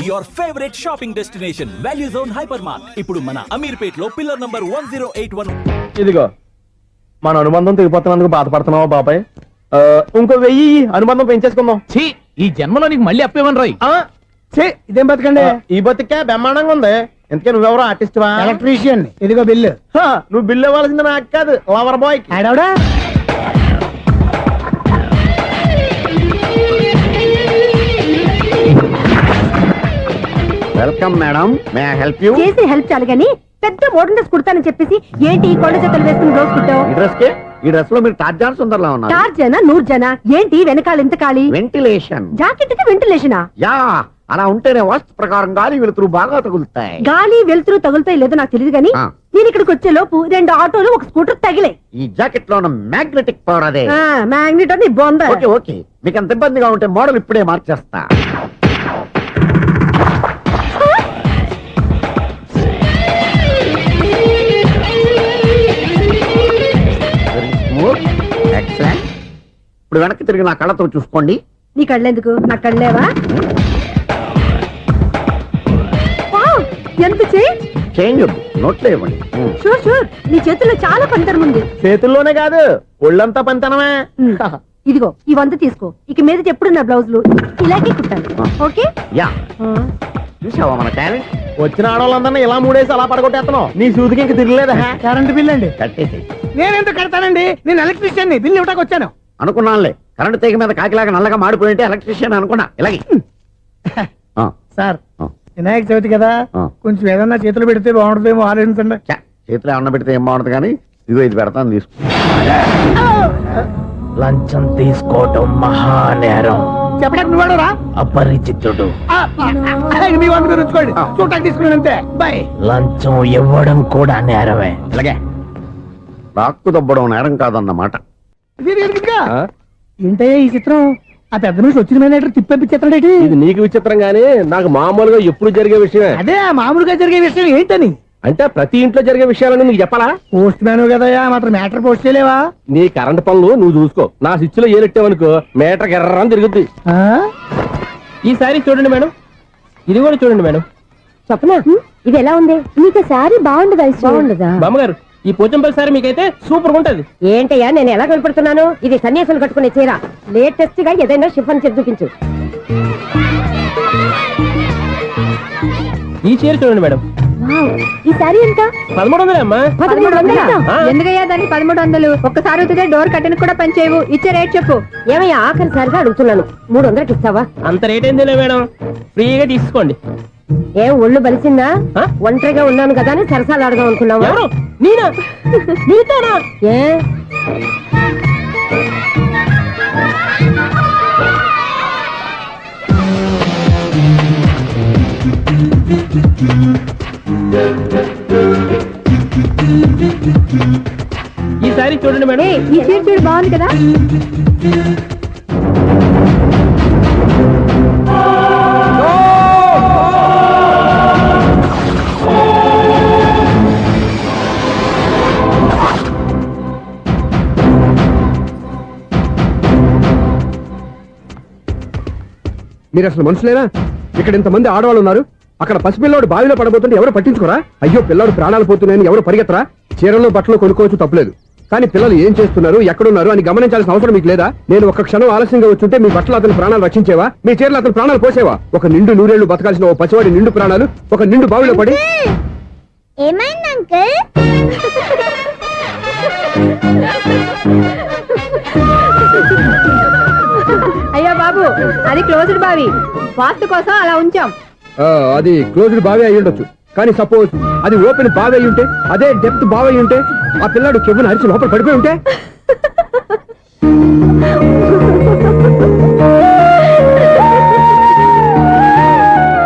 your favorite shopping destination, Value Zone Hypermart. ఇప్పుడు మన అమీర్పేట్ లో పిల్లర్ నంబర్ 1081. ఇదిగో మన అనుబంధం తెగిపోతున్నందుకు బాధపడుతున్నావా బాబాయ్? ఇంకో 1000 అనుబంధం పెంచేసుకుందాం. ఛీ, ఈ జన్మలో నీకు మళ్ళీ అప్పేమని రాయి. ఇదేం బతకండి? ఈ బతికే బ్రహ్మాండంగా ఉంది. ఎందుకే నువ్వెవరో ఆర్టిస్ట్ వా? ఎలక్ట్రీషియన్. ఇదిగో బిల్లు. నువ్వు బిల్లు ఇవ్వాల్సింది నాకు కాదు, లవర్ బాయ్. ఆడవడా? Welcome madam, may I help you? చేసి హెల్ప్ చాలు గానీ పెద్ద మోడల్ డ్రెస్ కుడతానని చెప్పేసి ఏంటి కొండ జతలు వేసుకుని రోజు కుట్టావు? ఈ డ్రెస్ లో మీరు టార్జాన్ సుందర్లా ఉన్నారు. టార్జనా నూర్జనా ఏంటి వెనకాల ఎంత ఖాళీ? వెంటిలేషన్. జాకెట్ కి వెంటిలేషనా? యా, అలా ఉంటేనే వాస్తు ప్రకారం గాలి వెలుతురు బాగా తగులుతాయి. గాలి వెలుతురు తగులుతాయి లేదో నాకు తెలియదు గానీ నేను ఇక్కడికి వచ్చే లోపు 2 ఆటోలు ఒక స్కూటర్ తగిలే. ఈ జాకెట్ లో ఉన్న మ్యాగ్నెటిక్ పవర్ అదే. మ్యాగ్నెట్ అని బొంద. ఓకే ఓకే, మీకు అంత ఇబ్బందిగా ఉంటే మోడల్ ఇప్పుడే మార్చేస్తా. ఇప్పుడు వెనక్కి తిరిగి నా కళ్ళతో చూసుకోండి. నీ కళ్ళెందుకు? నా కళ్ళేవా? ఎంత చేంజ్ నోట్లో ఇవ్వండి. షూర్ షూర్, నీ చేతుల్లో చాలా పంతరం ఉంది. చేతుల్లోనే కాదు, ఒళ్ళంతా పంతనమే. ఇదిగో ఈ 100 తీసుకో. ఇక మీద ఎప్పుడు నా బ్లౌజులు ఇలాగే కుట్టాను. ఓకే? యా, చూసావా మన టాలెంట్? వచ్చిన ఆడవాళ్ళందరినీ ఇలా మూడేసి అలా పడగొట్టేస్తున్నావు. నీ సూదికి ఇంక తిరగలేదా? కరెంట్ బిల్ అండి. కట్టేసి. నేనెంత కడతానండి? నేను ఎలక్ట్రీషియన్ ని. బిల్లు ఇవ్వడానికి వచ్చాను. అనుకున్నానులే, కరెంట్ తీగ మీద కాకిలాగా నల్లగా మాడిపోయింటే ఎలక్ట్రీషియన్ అనుకున్నా. ఇలాగే సార్, వినాయక చవితి కదా, కొంచెం ఏదన్నా చేతులు పెడితే బాగుంటుందేమో ఆలోచించండి. చేతులు ఏమన్నా పెడితే ఏం బాగుంటుంది కానీ ఇదిగో ఇది పెడతాను, తీసుకో. లంచం తీసుకోవటం మహానేరం. చెప్పడానికి నువ్వాడరా? అపరిచితుడు. మీ 100 మీరు ఉంచుకోండి, చూడటానికి తీసుకున్నాను అంతే. బాయ్. లంచం ఇవ్వడం కూడా నేరమే. అలాగే రాక్కు దబ్బడం నేరం కాదన్నమాట. ఏంటయ్యా ఈ చిత్రం? ఆ పెద్ద నుంచి వచ్చిన మేనేటర్ తిప్పించేస్తాడేటి? ఇది నీకు విచిత్రం గానీ నాకు మామూలుగా ఎప్పుడు జరిగే విషయమే. అదే మామూలుగా జరిగే విషయం ఏంటని? అంటే ప్రతి ఇంట్లో జరిగే విషయాలని నీకు చెప్పాలా? పోస్ట్ మ్యాన్ కదయ్యా, మాత్రం మ్యాటర్ పోస్ట్ చేయలేవా? నీ కరెంట్ పనులు నువ్వు చూసుకో. నా స్విచ్ లో ఏలెట్టావనుకో మీటర్ ఎర్రని తిరుగుద్ది. ఈసారి చూడండి మేడం, ఇది కూడా చూడండి మేడం. చెప్పనా? ఇది ఎలా ఉంది? నీకు సారీ బాగుండదా? బాగుండదా బామ్మగారు? ఈ పోచంపల్లి సారీ మీకైతే సూపర్ ఉంటది. ఏంటయ్యా నేను ఎలా కనపడుతున్నాను? ఇది సన్యాసులు కట్టుకునే చీర. లేటెస్ట్ గా ఏదైనా షిఫన్ చేసి చూపించు. ఈ చీర చూడండి మేడం. ఈ సారీ ఎంత? 1300 అమ్మా. 1300? ఎందుకయ్యా దానికి 1300? ఒక్కసారి అవుతుందే డోర్ కట్టెన్ కూడా పనిచేయవు. ఇచ్చే రేట్ చెప్పు. ఏమయ్యా ఆఖరిసారిగా అడుగుతున్నాను, 300కి ఇస్తావా? అంత రేట్ ఏందిలే మేడం, ఫ్రీగా తీసుకోండి. ఏం ఒళ్ళు బలిసిందా? ఒంటరిగా ఉన్నాను కదా అని సరసాలు అడదాం అనుకున్నావా? ఎవరు? నేనా? నీతోనా? ఏ ఈ సారీ చూడండి మేడం. ఈ చీర చూడు, బాగుంది కదా? మీరు అసలు మనుషులేనా? ఇక్కడ ఇంతమంది ఆడవాళ్ళు ఉన్నారు, అక్కడ పసిపిల్లాడు బావిలో పడబోతుంటే ఎవరు పట్టించుకోరా? అయ్యో పిల్లాడు ప్రాణాలు పోతున్నాయని ఎవరు పరిగెత్తరా? చీరలో బట్టలు కొనుక్కోవచ్చు, తప్పులేదు. కానీ పిల్లలు ఏం చేస్తున్నారు, ఎక్కడున్నారు అని గమనించాల్సిన అవసరం మీకు లేదా? నేను ఒక్క క్షణం ఆలస్యంగా వచ్చుంటే మీ బట్టలు అతని ప్రాణాలు రక్షించేవా? మీ చీరలు అతని ప్రాణాలు పోసేవా? ఒక నిండు 100 ఏళ్లు బతకాల్సిన ఓ పసివాడి నిండు ప్రాణాలు ఒక నిండు బావిలో పడి. ఏమైంది అంకుల్? అయ్యో బాబు, అది క్లోజ్డ్ బావి, వాస్తు కోసం అలా ఉంచాం. అది క్లోజ్డ్ బావి అయి ఉండొచ్చు, కానీ సపోజ్ అది ఓపెన్ బావి అయి ఉంటే, అదే డెప్త్ బావి అయి ఉంటే, ఆ పిల్లాడు కెవ్వును అరిచి లోపల పడిపోయి ఉంటే?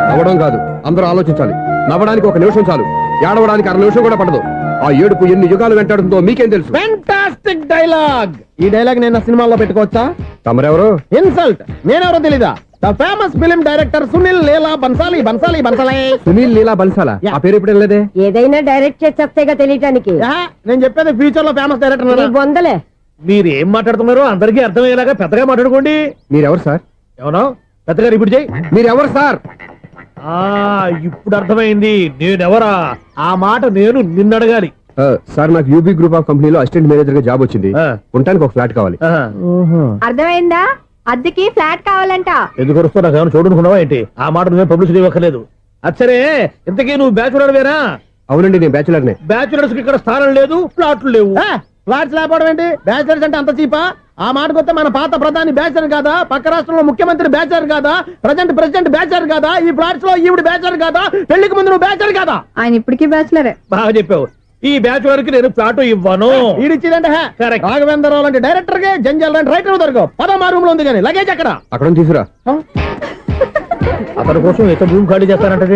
నవ్వడం కాదు, అందరూ ఆలోచించాలి. నవ్వడానికి 1 నిమిషం చాలు, ఏడవడానికి 1/2 నిమిషం కూడా పడదు. ఆ ఏడుపు ఎన్ని యుగాలు వెంటాడుతుందో మీకేం తెలుసు? Fantastic dialogue. ఈ డైలాగ్ నేను సినిమాల్లో పెట్టుకోవచ్చా? తమరెవరు? ఇన్సల్ట్. నేనెవరో తెలీదా? The famous film director Sunil Leela Bhansali. Sunil Leela బన్సాలా? ఆ పేరు ఇప్పుడు వెళ్ళలేదే. ఏదైనా డైరెక్ట్ చేసేగా తెలియటానికి. నేను చెప్పేది ఫ్యూచర్ లో ఫేమస్ డైరెక్టర్. బొందలే. మీరు ఏం మాట్లాడుతున్నారో అందరికీ అర్థమయ్యేలాగా పెద్దగా మాట్లాడుకోండి. మీరెవరు సార్? ఎవరో పెద్దగా రిపీట్ చేయి. మీరెవరు సార్? ఇప్పుడు అర్థమైంది నేనెవరా. ఆ మాట నేను నిన్నడగాలి. సార్ నాకు యూబీ గ్రూప్ ఆఫ్ కంపెనీలో అసిస్టెంట్ మేనేజర్ గా జాబ్ వచ్చింది. ఉండటానికి ఒక ఫ్లాట్ కావాలి. అర్థమైందా? అద్దెకి ఫ్లాట్ కావాలంట. ఎందుకు వస్తున్నా ఏమైనా చూడనుకున్నావా ఏంటి? ఆ మాట నువ్వే పబ్లిసిటీ ఇవ్వక్కర్లేదు. అచ్చరే, ఇంతకీ నువ్వు బ్యాచులర్ వేరా? అవునండి, నేను బ్యాచులర్ నే. బ్యాచులర్స్ కి ఇక్కడ స్థానం లేదు, ఫ్లాట్లు లేవు. ఫ్లాట్స్ లేకపోవడం ఏంటి? బ్యాచిలర్స్ అంటే అంత చీపా? ఆ మాటకొస్తే మన పాత ప్రధాని బ్యాచర్ కాదా? పక్క రాష్ట్రంలో ముఖ్యమంత్రి బ్యాచర్ కాదా? ప్రెసిడెంట్ బ్యాచర్ కాదా? ఈ ఫ్లాట్స్ లో ఈవిడ బ్యాచర్ కాదా? పెళ్లికి ముందు నువ్వు బ్యాచర్ కాదా? ఆయన ఇప్పటికీ బ్యాచులరే. బాగా చెప్పావు. ఈ బ్యాచులర్ కి నేను ఫ్లాట్ ఇవ్వను. ఈడిచ్చిందంటే Correct. రాఘవేంద్రరావు లాంటి డైరెక్టర్ కి జంజల్ లాంటి రైటర్ దొరకవు. పదమా రూమ్ లో ఉంది కానీ లగేజ్ అక్కడ. అక్కడ తీసుకురా. అతని కోసం ఎంత భూమి ఖాళీ చేస్తానంటే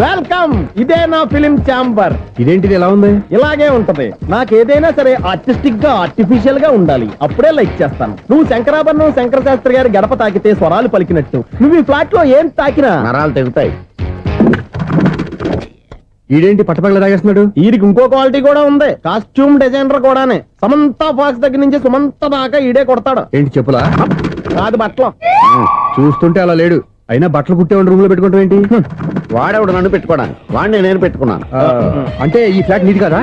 వెల్కమ్. ఇదే నా ఫిలిం ఛాంబర్. ఇదేంటిది ఎలా ఉంది? ఇలాగే ఉంటది. నాకు ఏదైనా సరే ఆర్టిస్టిక్ గా ఆర్టిఫిషియల్ గా ఉండాలి. అప్పుడే లైక్ చేస్తాను. నువ్వు శంకరాభరణం శంకర శాస్త్రి గారి గడప తాకితే స్వరాలు పలికినట్టు నువ్వు ఈ ఫ్లాట్ లో ఏం తాకినా నరాలు తెగుతాయి. ఈడేంటి పట్టపగల తాగేస్తున్నాడు? వీరికి ఇంకో క్వాలిటీ కూడా ఉంది. కాస్ట్యూమ్ డిజైనర్ కూడానే. సమంత ఫాక్స్ దగ్గర నుంచి సుమంత దాకా ఈడే కొడతాడు. ఏంటి చెప్పులా? కాదు బట్టలు. చూస్తుంటే అలా లేడు. అయినా బట్టలు కుట్టేవాడి రూమ్ లో పెట్టుకుంటాం ఏంటి? వాడేవాడు నన్ను పెట్టుకోవడానికి, వాడిని నేను పెట్టుకున్నాను. అంటే ఈ ఫ్లాట్ నీది కదా?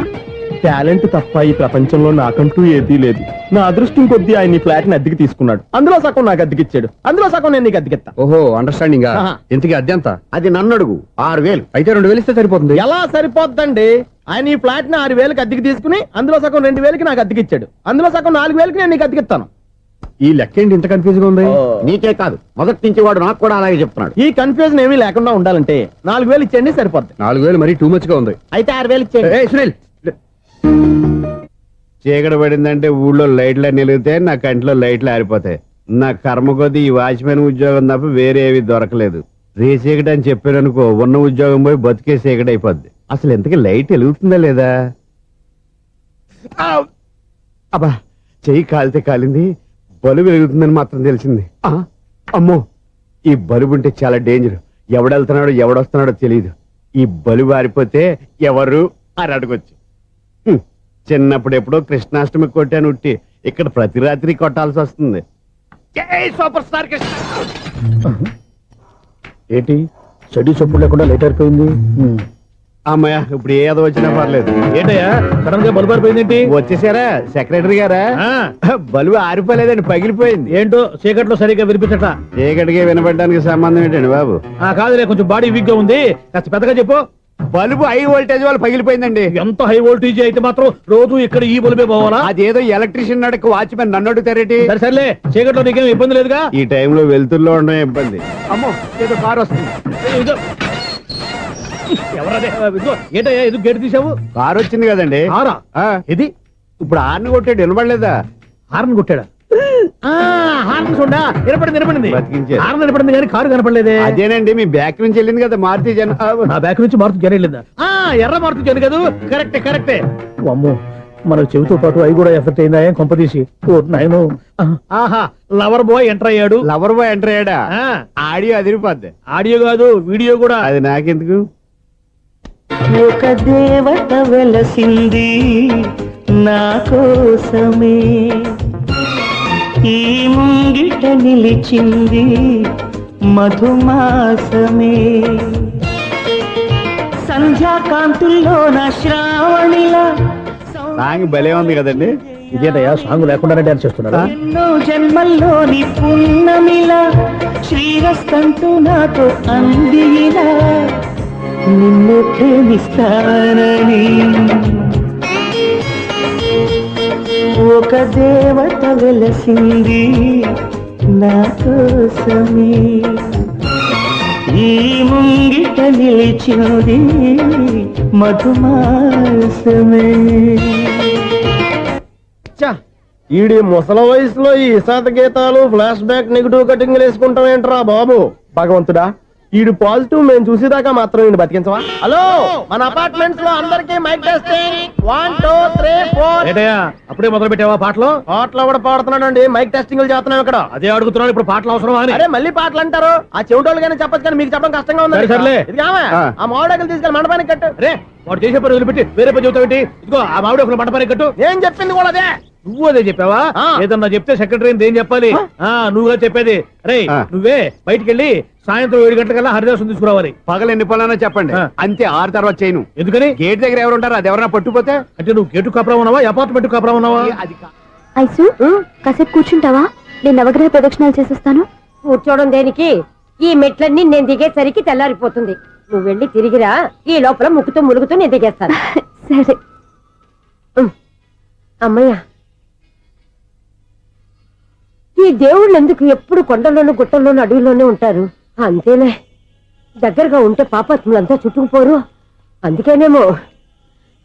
టాలెంట్ తప్ప ఈ ప్రపంచంలో నాకంటూ ఏదీ లేదు. నా అదృష్టం కొద్దీ ఆయన ఈ ఫ్లాట్ ని అద్దెకి తీసుకున్నాడు. అందులో సగం నాకు అద్దెకిచ్చాడు, అందులో సగం నేను నీకు అద్దెకిస్తా. ఓహో, అండర్స్టాండింగ్. ఆహా. ఇంతకీ అద్దె ఎంత? అది నన్ను అడుగు. 6,000. అయితే 2,000 ఇస్తే సరిపోతుంది. ఎలా సరిపోద్దండి? ఆయన ఈ ఫ్లాట్ ని 6,000కి అద్దెకి తీసుకుని అందులో సగం 2,000కి నాకు అద్దెకిచ్చాడు, అందులో సగం 4,000కి నేను నీకు అద్దెకిస్తాను. ఈ లెక్క ఏంటి ఇంత కన్ఫ్యూజ్ గా ఉంది? నీకే కాదు, మొదటి నుంచి వాడు నాకు కూడా అలాగే చెప్తున్నాడు. ఈ కన్ఫ్యూజన్ ఏమీ లేకుండా ఉండాలంటే 4,000 ఇచ్చేయండి, సరిపోద్ది. 4,000 మరీ టూ మచ్ గా ఉంది. అయితే 6,000 ఇచ్చేయండి. ఏయ్, సునీల్. చీకటి పడిందంటే ఊళ్ళో లైట్లు నిలిగితే నా కంటిలో లైట్లు ఆరిపోతాయి. నా కర్మ కొద్దీ ఈ వాచ్మెన్ ఉద్యోగం తప్ప వేరే ఏవి దొరకలేదు. రేసీకటి అని చెప్పారనుకో, ఉన్న ఉద్యోగం పోయి బతికే చీకటి అయిపోద్ది. అసలు ఎంతకీ లైట్ వెలుగుతుందా లేదా? అబ్బా, చెయ్యి కాలితే కాలింది, బలుబు వెలుగుతుందని మాత్రం తెలిసింది. అమ్మో, ఈ బలుబు ఉంటే చాలా డేంజర్. ఎవడెళ్తున్నాడో ఎవడొస్తున్నాడో తెలియదు. ఈ బలుబు ఆరిపోతే ఎవరు అని అడగొచ్చు. చిన్నప్పుడు ఎప్పుడో కృష్ణాష్టమి కొట్టాను ఉట్టి, ఇక్కడ ప్రతి రాత్రి కొట్టాల్సి వస్తుంది. జై సూపర్ స్టార్ కృష్ణ. ఏంటి చెడు చెప్పుడు లేకుండా లేట్ అయిపోయింది. అమ్మయ్య, ఇప్పుడు ఏదో వచ్చినా పర్లేదు. ఏంటయ్యా సడన్ గా బలుపు అయిపోయింది? వచ్చేసారా సెక్రటరీ గారా? బలుబు ఆరిపోలేదండి, పగిలిపోయింది. ఏంటో చీకట్లో సరిగ్గా వినిపించట. చీకటికి వినబడడానికి సంబంధం ఏంటండి బాబు? కాదులే, కొంచెం బాడీ వీక్ గా ఉంది, కాస్త పెద్దగా చెప్పు. బల్బు హై వోల్టేజ్ వాళ్ళు పగిలిపోయిందండి. ఎంత హై వోల్టేజ్ అయితే మాత్రం రోజు ఇక్కడ ఈ బల్బే పోవాలా? అదేదో ఎలక్ట్రీషియన్ అడగ వాచ్మెన్ నన్ను అడుగుతారేటి? సరే సర్లే, చీకట్లో నీకేం ఇబ్బంది లేదుగా? ఈ టైంలో వెళ్తుల్లో ఉండడం ఇబ్బంది. అమ్మో, ఏదో కారు వస్తుంది. ఇదిగో. ఎవరదే? ఇదిగో, ఏంటయ్యా ఎందుకు గేటు తీసావు? కారు వచ్చింది కదండి. కారా? ఇది ఇప్పుడు ఆర్ని కొట్టాడు, వినబడలేదా? హార్న్ కొట్టాడా? హార్న్ చూడా వినపడింది. బతికించారు. హార్న్ వినపడింది కానీ కారు కనపడలేదే. అదేనండి, మీ బ్యాక్ నుంచి వెళ్ళింది కదా మారుతి జన. నా బ్యాక్ నుంచి మారుతి జన వెళ్ళిందా? ఎర్ర మారుతి జన కదా? కరెక్టే. అమ్మో, మన చెవితో పాటు అవి కూడా ఎఫెక్ట్ అయిందా? ఏం కొంపదీసి? నాయను. ఆహా, లవర్ బాయ్ ఎంటర్ అయ్యాడు. లవర్ బాయ్ ఎంటర్ అయ్యాడా? ఆడియో అదిరిపోద్ది. ఆడియో కాదు, వీడియో కూడా. అది నాకెందుకు? ఒక దేవత వెలసింది నా కోసమే, ఈ ముంగిట నిలిచింది మధుమాసమే, సంధ్యాకాంతుల్లో నా శ్రావణిలా సాంగ్ భలే ఉంది కదండి. ఇదేటయ్యా సాంగ్ లేకుండానే డాన్స్ చేస్తున్నారా? ఎన్నో జన్మల్లోని పున్నమిలా శ్రీరస్తంటూ నాతో అందిలా నిన్ను ప్రేమిస్తానని, ఒక దేవత వెలసింది నా కోసమే, ఈ ముంగిట నిలిచింది మధుమాసమే. ఈడి ముసల వయసులో ఈ ఇసాత గీతాలు, ఫ్లాష్ బ్యాక్, నెగిటివ్ కటింగ్ వేసుకుంటాం ఏంట్రా బాబు? భగవంతుడా, ఈడు పాజిటివ్ మేము చూసేదాకా మాత్రం ఈయన బతికించవా? హలో, మన అపార్ట్మెంట్స్ లో అందరికీ మైక్ టెస్టింగ్. 1 2 3 4. ఏంటయ్యా అప్పుడే మొదలు పెట్టావా పాటలు? పాటలు కూడా పాడుతున్నాడు అండి, మైక్ టెస్టింగ్ చేస్తున్నాం ఇక్కడ. అదే అడుగుతున్నాడు, ఇప్పుడు పాటలు అవసరమా అని. అరే మళ్ళీ పాటలు అంటారు, ఆ చెవిటోళ్ళు కానీ చెప్పచ్చు కానీ మీకు చెప్పడం కష్టంగా ఉంది. సర్లే. ఇది ఆ మామిడాకులు తీసుకెళ్ళి మండపానికి కట్టు. రే, వాడు చేసే పని వదిలిపెట్టి వేరే పని చెబుతావేంటి? ఇదిగో ఆ మామిడి ఒక మంటపానికి కట్టు. నేను చెప్పింది కూడా అదే. నువ్వు అదే చెప్పావా? ఏదన్నా చెప్తే సెక్రటరీ ఏం చెప్పాలి? నువ్వుగా చెప్పేది. రే నువ్వే బయటికి వెళ్ళి సాయంత్రం 7 గంటలకల్లా హరిదాసం తీసుకురావాలి. పగలు ఎన్ని పనులన్నా చెప్పండి, అంతే 6 తర్వాత చేయను. ఎందుకని? గేట్ దగ్గర ఎవరు ఉంటారు, అది ఎవరన్నా పట్టుపోతే. అంటే నువ్వు గేటు కాపురా ఉన్నావా, అపార్ట్మెంట్ కాపురా ఉన్నావా? ఐసు కాసేపు కూర్చుంటావా? నేను నవగ్రహ ప్రదక్షిణాలు చేసేస్తాను. కూర్చోవడం దేనికి? ఈ మెట్లన్నీ నేను దిగేసరికి తెల్లారిపోతుంది. నువ్వు వెళ్ళి తిరిగిరా, ఈ లోపల ముక్కుతూ ములుగుతూ నేను దిగేస్తాను. సరే. అమ్మయ్య, ఈ దేవుళ్ళు ఎందుకు ఎప్పుడు కొండల్లోనూ గుట్టల్లోనూ అడవిలోనే ఉంటారు? అంతేలే, దగ్గరగా ఉంటే పాపాత్ములంతా చుట్టుకుపోరు. అందుకేనేమో.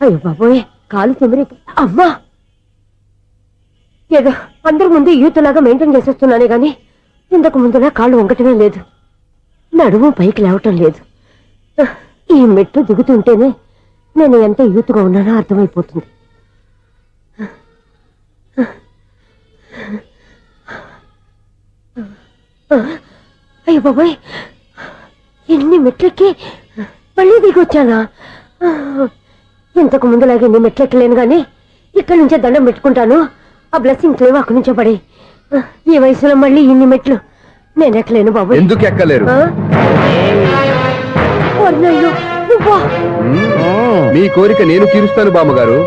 అయ్యో బాబోయ్, కాలు తిమిరి. అమ్మా, ఏదో అందరి ముందు యూత్లాగా మెయింటైన్ చేసేస్తున్నానే గాని ఇంతకు ముందులా కాళ్ళు వంగటమే లేదు, నడుము పైకి లేవటం లేదు. ఈ మెట్లు దిగుతుంటేనే నేను ఎంత యూత్గా ఉన్నానో అర్థమైపోతుంది. అయ్యో బాబాయ్, ఎన్ని మెట్లెక్కి మళ్ళీ దిగొచ్చానా? ఇంతకు ముందులాగే ఎన్ని మెట్లెక్కలేను గాని ఇక్కడి నుంచే దండం పెట్టుకుంటాను. ఆ బ్లెస్సింగ్ లేవు అక్కడి నుంచో పడి. ఈ వయసులో మళ్ళీ ఇన్ని మెట్లు నేను ఎక్కలేను బాబు. ఎందుకు ఎక్కలేరు? మీ కోరిక నేను తీరుస్తాను బామ్మగారు.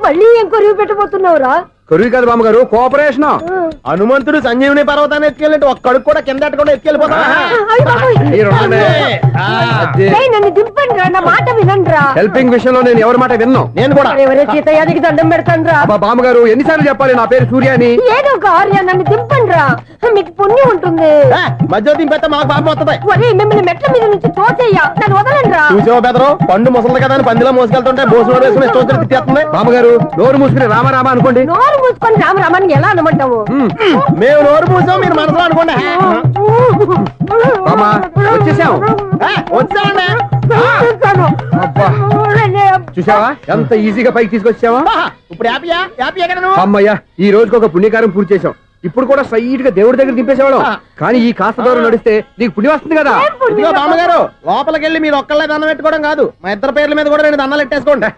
మళ్ళీ ఏం కొరివి పెట్టబోతున్నావురా? కొరివి కాదు బామ్మగారు, కోఆపరేషన్. హనుమంతుడు సంజీవుని పర్వతాన్ని ఎత్తుకెళ్ళినట్టు ఒక్కడికి కూడా కింద ఎట్టకుండా ఎత్తుకెళ్ళిపోతా. నన్ను దింపండి రా, నా మాట వినండి రా. హెల్పింగ్ విషయంలో నేను ఎవరి మాట విన్నాను. నేను కూడా ఎవరే సీతయ్యానికి దండం పెడతాను రా. బామ్మగారు ఎన్నిసార్లు చెప్పాలి నా పేరు సూర్య అని? ఏదో ఒక ఆర్య, నన్ను దింపండి రా, మీకు పుణ్యం ఉంటుంది. మధ్య దింపేస్తే మాకు పాపం వస్తుంది. ఒరే, మిమ్మల్ని మెట్ల మీద నుంచి తోసేయ్యా, నన్ను వదలండి రా. చూసావా బెదరు, పండు ముసలి కదా అని పందిలో మోసుకెళ్తుంటే భోజనం వేసుకుని ఇష్టం తిట్టేస్తుంది. బామ్మగారు నోరు మూసుకుని రామారామా అనుకోండి. నోరు మూసుకొని రామరామాన్ని ఎలా అనమంటావు? మేము నోరు మూసాం, మీరు మనసులో అనుకోండి. బామ్మ వచ్చేసాం. వచ్చామండి. చూసావా ఎంత ఈజీగా పైకి తీసుకొచ్చావా? ఇప్పుడు హ్యాపీయా? హ్యాపీయా కదా నువ్వు? అమ్మయ్యా, ఈ రోజుకి ఒక పుణ్యకారం పూర్తి చేసాం. ఇప్పుడు కూడా స్ట్రైట్ గా దేవుడి దగ్గర దింపేసేవాళ్ళం. కానీ ఈ కాస్త దూరం నడిస్తే నీకు పుణ్యం వస్తుంది కదా. ఇదిగో బామ్మగారు, లోపలికి వెళ్ళి మీరు ఒక్కళ్ళే దండం పెట్టుకోవడం కాదు, మా ఇద్దరు పేర్ల మీద కూడా 2 దండాలు పెట్టేసుకోండి.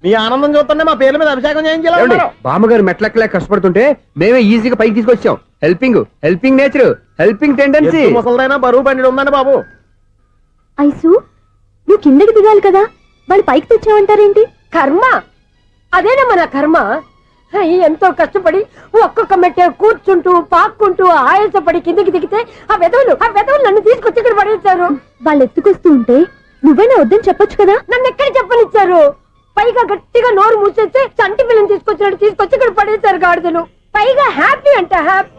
మీ ఆనందం చూస్తుంటే మా పేర్ల మీద అభిషేకం చేయించాలి. బామ్మగారు మెట్లెక్కలే కష్టపడుతుంటే మేమే ఈజీగా పైకి తీసుకొచ్చాం. Helping nature, helping tendency. ముసలిదైనా బరువు బండి ఉందండి బాబు. ఐసు నువ్వు కిందకి దిగాలి కదా, వాళ్ళు పైకి తెచ్చావంటారేంటి? కర్మ, అదేనమ్మా నా కర్మ. ఎంతో కష్టపడి ఒక్కొక్క మెట్టే కూర్చుంటూ పాక్కుంటూ ఆయాసపడి కిందకి దిగితే ఆ వెధవులు నన్ను తీసుకొచ్చి ఇక్కడ పడేశారు. వాళ్ళు ఎత్తుకొస్తూ ఉంటే నువ్వైనా వద్దని చెప్పొచ్చు కదా. నన్ను ఎక్కడ చెప్పనిచ్చారు? పైగా గట్టిగా నోరు మూసేస్తే చంటి పిల్లని తీసుకొచ్చినట్టు తీసుకొచ్చి ఇక్కడ పడేశారు గాడిదలు. పైగా హ్యాపీ అంటే హ్యాపీ.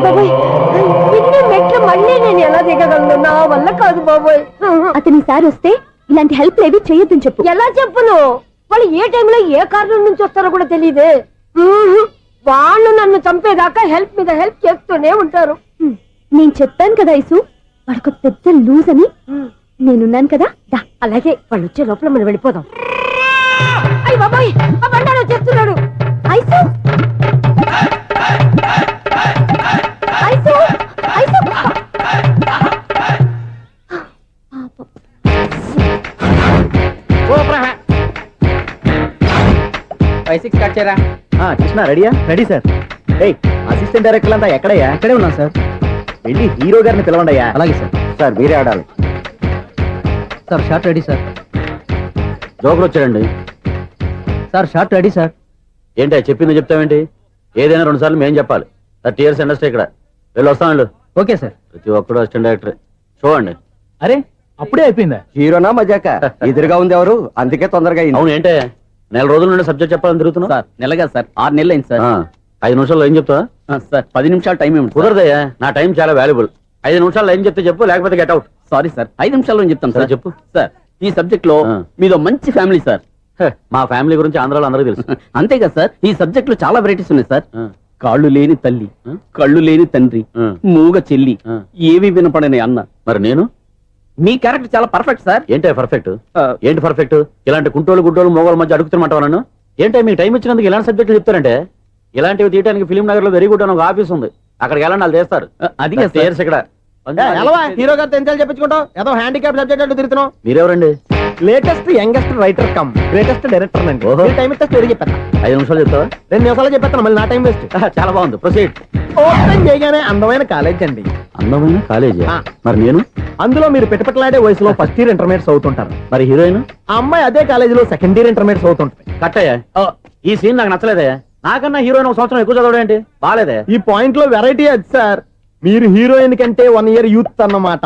బాబోయ్, ఇన్ని మెట్లు మళ్ళీ నేను ఎలా దిగగలను? నా వల్ల కాదు బాబోయ్. అతని సార్ వస్తే ఇలాంటి హెల్ప్ ఏవి చేయొద్దని చెప్పు. ఎలా చెప్పును? వాళ్ళు ఏ టైంలో ఏ కారణం నుంచి వస్తారో కూడా తెలియదే. వాళ్ళు నన్ను చంపేదాకా హెల్ప్ మీద హెల్ప్ చేస్తూనే ఉంటారు. నేను చెప్పాను కదా ఐసు, వాడొక పెద్ద లూజ్ అని. నేనున్నాను కదా. అలాగే, వాళ్ళు వచ్చే లోపల మనం వెళ్ళిపోదాం. అయ్య బాబాయ్, ఆ బండారు చేస్తున్నాడు. ఐసు ఐసు ఐసు 5-6 కట్ చేయరా. కృష్ణ రెడీయా? Ready sir. అసిస్టెంట్ డైరెక్టర్ అంతా ఎక్కడయ్యా? ఇక్కడే ఉన్నాం సార్. వెళ్ళి హీరో గారిని పిలవండి అయ్యా. అలాగే సార్. సార్ మీరే ఆడాలి. Sir short ready sir. జోకులు వచ్చాడండి. Sir short ready sir. ఏంటి చెప్పింది చెప్తావేంటి? ఏదైనా 2 సార్లు మేం చెప్పాలి. 30 years ఇండస్ట్రీ ఇక్కడ. వెళ్ళి వస్తాను. Okay sir. ప్రతి ఒక్కడు అసిస్టెంట్ డైరెక్టర్. చూడండి. అరే అప్పుడే అయిపోయిందా? హీరోనా మజాక? ఎదురుగా ఉంది ఎవరు, అందుకే తొందరగా అయింది. అవును, ఏంటే 4 రోజుల నుండి సబ్జెక్ట్ చెప్పాలని తిరుగుతున్నా? సార్ నెలగా సార్, 6 నెలలు అయింది సార్. 5 నిమిషాల్లో ఏం చెప్తా సార్? 10 నిమిషాలు టైం ఏమి కుదరదయ్యా, నా టైం చాలా వాల్యుబుల్. 5 నిమిషాల్లో ఏం చెప్తే చెప్పు, లేకపోతే గెట్ అవుట్. సారీ సార్, 5 నిమిషాల్లో చెప్తాను సార్. చెప్పు సార్, ఈ సబ్జెక్ట్ లో మీదో మంచి ఫ్యామిలీ సార్. మా ఫ్యామిలీ గురించి ఆంధ్రాలో అందరికీ తెలుసు. అంతే కదా సార్, ఈ సబ్జెక్ట్ లో చాలా వెరైటీస్ ఉన్నాయి సార్. కాళ్ళు లేని తల్లి, కళ్ళు లేని తండ్రి, మూగ చెల్లి, ఏవి వినపడని అన్న. మరి నేను? మీ క్యారెక్టర్ చాలా పర్ఫెక్ట్ సార్. ఏంటే పర్ఫెక్ట్? ఏంటి పర్ఫెక్ట్? ఇలాంటి కుంటోలు గుడ్డోలు మోగోల మధ్య అడుగుతున్నమాట నన్ను. ఏంటంటే మీకు టైం ఇచ్చినందుకు ఇలాంటి సబ్జెక్టులు చెప్తారంటే? ఇలాంటివి తీయడానికి ఫిలిం నగర్ లో వెరీ గుడ్ అని ఒక ఆఫీస్ ఉంది, అక్కడికి వెళ్ళండి, వాళ్ళు చేస్తారు. అది ఇక్కడ హీరో గారితో ఎంత చెప్పించుకుంటావు? ఏదో హ్యాండిక్యాప్ సబ్జెక్ట్ అంటూ తిరుగుతున్నావు. మీరెవరండి? Latest youngest writer come greatest director అండి. ఓహో. టైం ఇస్తే స్టోరీ చెప్పాను. 5 నిమిషాలు చెప్తావా? 2 నిమిషాలు చెప్పేస్తాను, మళ్ళీ నా టైం వేస్ట్. చాలా బాగుంది, ప్రొసీడ్. ఓపెన్ చేయగానే అందమైన కాలేజ్ అండి. అందమైన కాలేజీ. ఆ. మరి నేను? అందులో మీరు పెట్టుపట్లాడే వయసులో ఫస్ట్ ఇయర్ ఇంటర్మీడియట్స్ అవుతుంటారు. మరి హీరోయిన్? ఆ అమ్మాయి అదే కాలేజీలో సెకండ్ ఇయర్ ఇంటర్మీడియట్స్ అవుతుంటది. కట్టయ్యా, ఈ సీన్ నాకు నచ్చలేదే. నాకన్నా హీరోయిన్ 1 సంవత్సరం ఎక్కువ చదవడం ఏంటి? బాలేదే. ఈ పాయింట్ లో వెరైటీ అది సార్. మీరు హీరోయిన్ కంటే 1 ఇయర్ యూత్ అన్నమాట.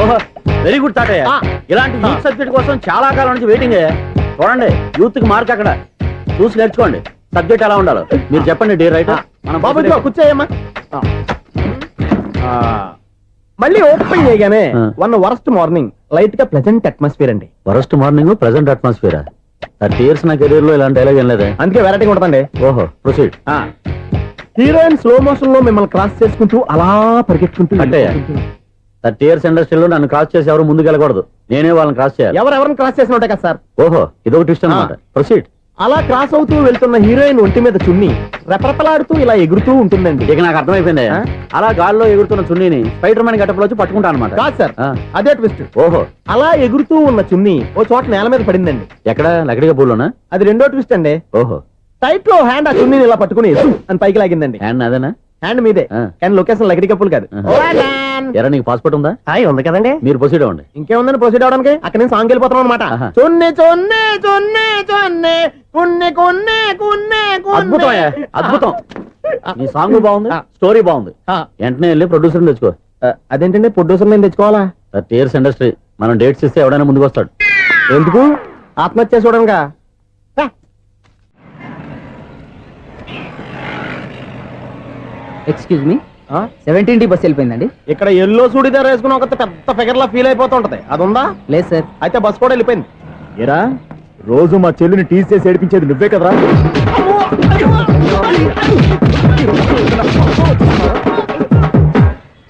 ఓహో, వెరీ గుడ్ తాటయ్య. ఆ. ఇలాంటి యూత్ సబ్జెక్ట్ కోసం చాలా కాలం నుంచి వెయిటింగ్. చూడండి, యూత్ కి మార్క్ అక్కడ చూసి నేర్చుకోండి. సబ్జెక్ట్ ఎలా ఉండాలో మీరు చెప్పండి డియర్ రైటర్. మనం బాబు ఇదిగో కూర్చోయమ్మా. మళ్ళీ ఓపెన్ చేయగానే ఆ. 1 వరస్ట్ మార్నింగ్ లైట్ గా ప్లెజెంట్ అట్మాస్ఫియర్ అండి. Worst morning present atmosphere. 30 years నా కెరీర్ లో ఇలాంటి డైలాగ్ ఏం లేదే. అందుకే వెరైటీ ఉంటుందండి. ఓహో, ప్రొసీడ్. హీరోయిన్ స్లో మోషన్ లో మిమ్మల్ని క్రాస్ చేసుకుంటూ అలా పరిగెట్టుకుంటూ కట్టయ్య, 30 years ఇండస్ట్రీలో నన్ను క్రాస్ చేసి ఎవరు ముందుకు వెళ్ళకూడదు. నేనే వాళ్ళని క్రాస్ చేయాలి. ఎవరెవరిని క్రాస్ చేసిన ఉంటాయి కదా సార్. ఓహో, ఇదొక ట్విస్ట్ అన్నమాట. ప్రొసీడ్. అలా క్రాస్ అవుతూ వెళ్తున్న హీరోయిన్ ఒంటి మీద చున్ని రెపరెపలాడుతూ ఇలా ఎగురుతూ ఉంటుందండి. ఇక నాకు అర్థమైపోయింది. ఆ? అలా గాల్లో ఎగురుతున్న చున్నీని స్పైడర్ మ్యాన్ గట్టపలో వచ్చి పట్టుకుంటా అనమాట. కాదు సార్, ఆ. అదే ట్విస్ట్. ఓహో, అలా ఎగురుతూ ఉన్న చున్ని ఓ చోట నేల మీద పడిందండి. ఎక్కడ? లకడిగా పూలోనా? అది రెండో ట్విస్ట్ అండి. ఓహో, టైట్ లో హ్యాండ్ ఆ చున్నీని ఇలా పట్టుకుని అని పైకి లాగిందండి. హ్యాండ్ అదేనా? హ్యాండ్ మీదే, ఆ. కానీ లొకేషన్ లకడి కప్పులు కాదు. ఎరా, నీకు పాస్పోర్ట్ ఉందా? హాయ్ ఉంది కదండి. మీరు ప్రొసీడ్ అవ్వండి. ఇంకేముందని ప్రొసీడ్ అవడానికి అక్కడ నేను సాంగ్ వెళ్ళిపోతాం అనమాట. ఆహా. చున్ని చున్ని చున్ని చున్ని కున్ని కున్ని కున్ని అద్భుతం అయ్యా, అద్భుతం. నీ సాంగ్ బాగుంది, స్టోరీ బాగుంది. వెంటనే వెళ్ళి ప్రొడ్యూసర్ తెచ్చుకో. అదేంటండి ప్రొడ్యూసర్ నేను తెచ్చుకోవాలా? 30 years ఇండస్ట్రీ, మనం డేట్స్ ఇస్తే ఎవడైనా ముందుకు వస్తాడు. ఎందుకు? ఆత్మహత్య చూడంగా. ఎక్స్క్యూజ్ మీ, 17D బస్ వెళ్ళిపోయిందండి. ఇక్కడ ఎల్లో చూడిదార్ వేసుకుని ఒక పెద్ద ఫిగర్ లా ఫీల్ అయిపోతుంటది, అది ఉందా? లేదు సార్. అయితే బస్ కూడా వెళ్ళిపోయింది. ఏరా, రోజు మా చెల్లిని టీస్ చేసి ఏడిపించేది నువ్వే కదరా?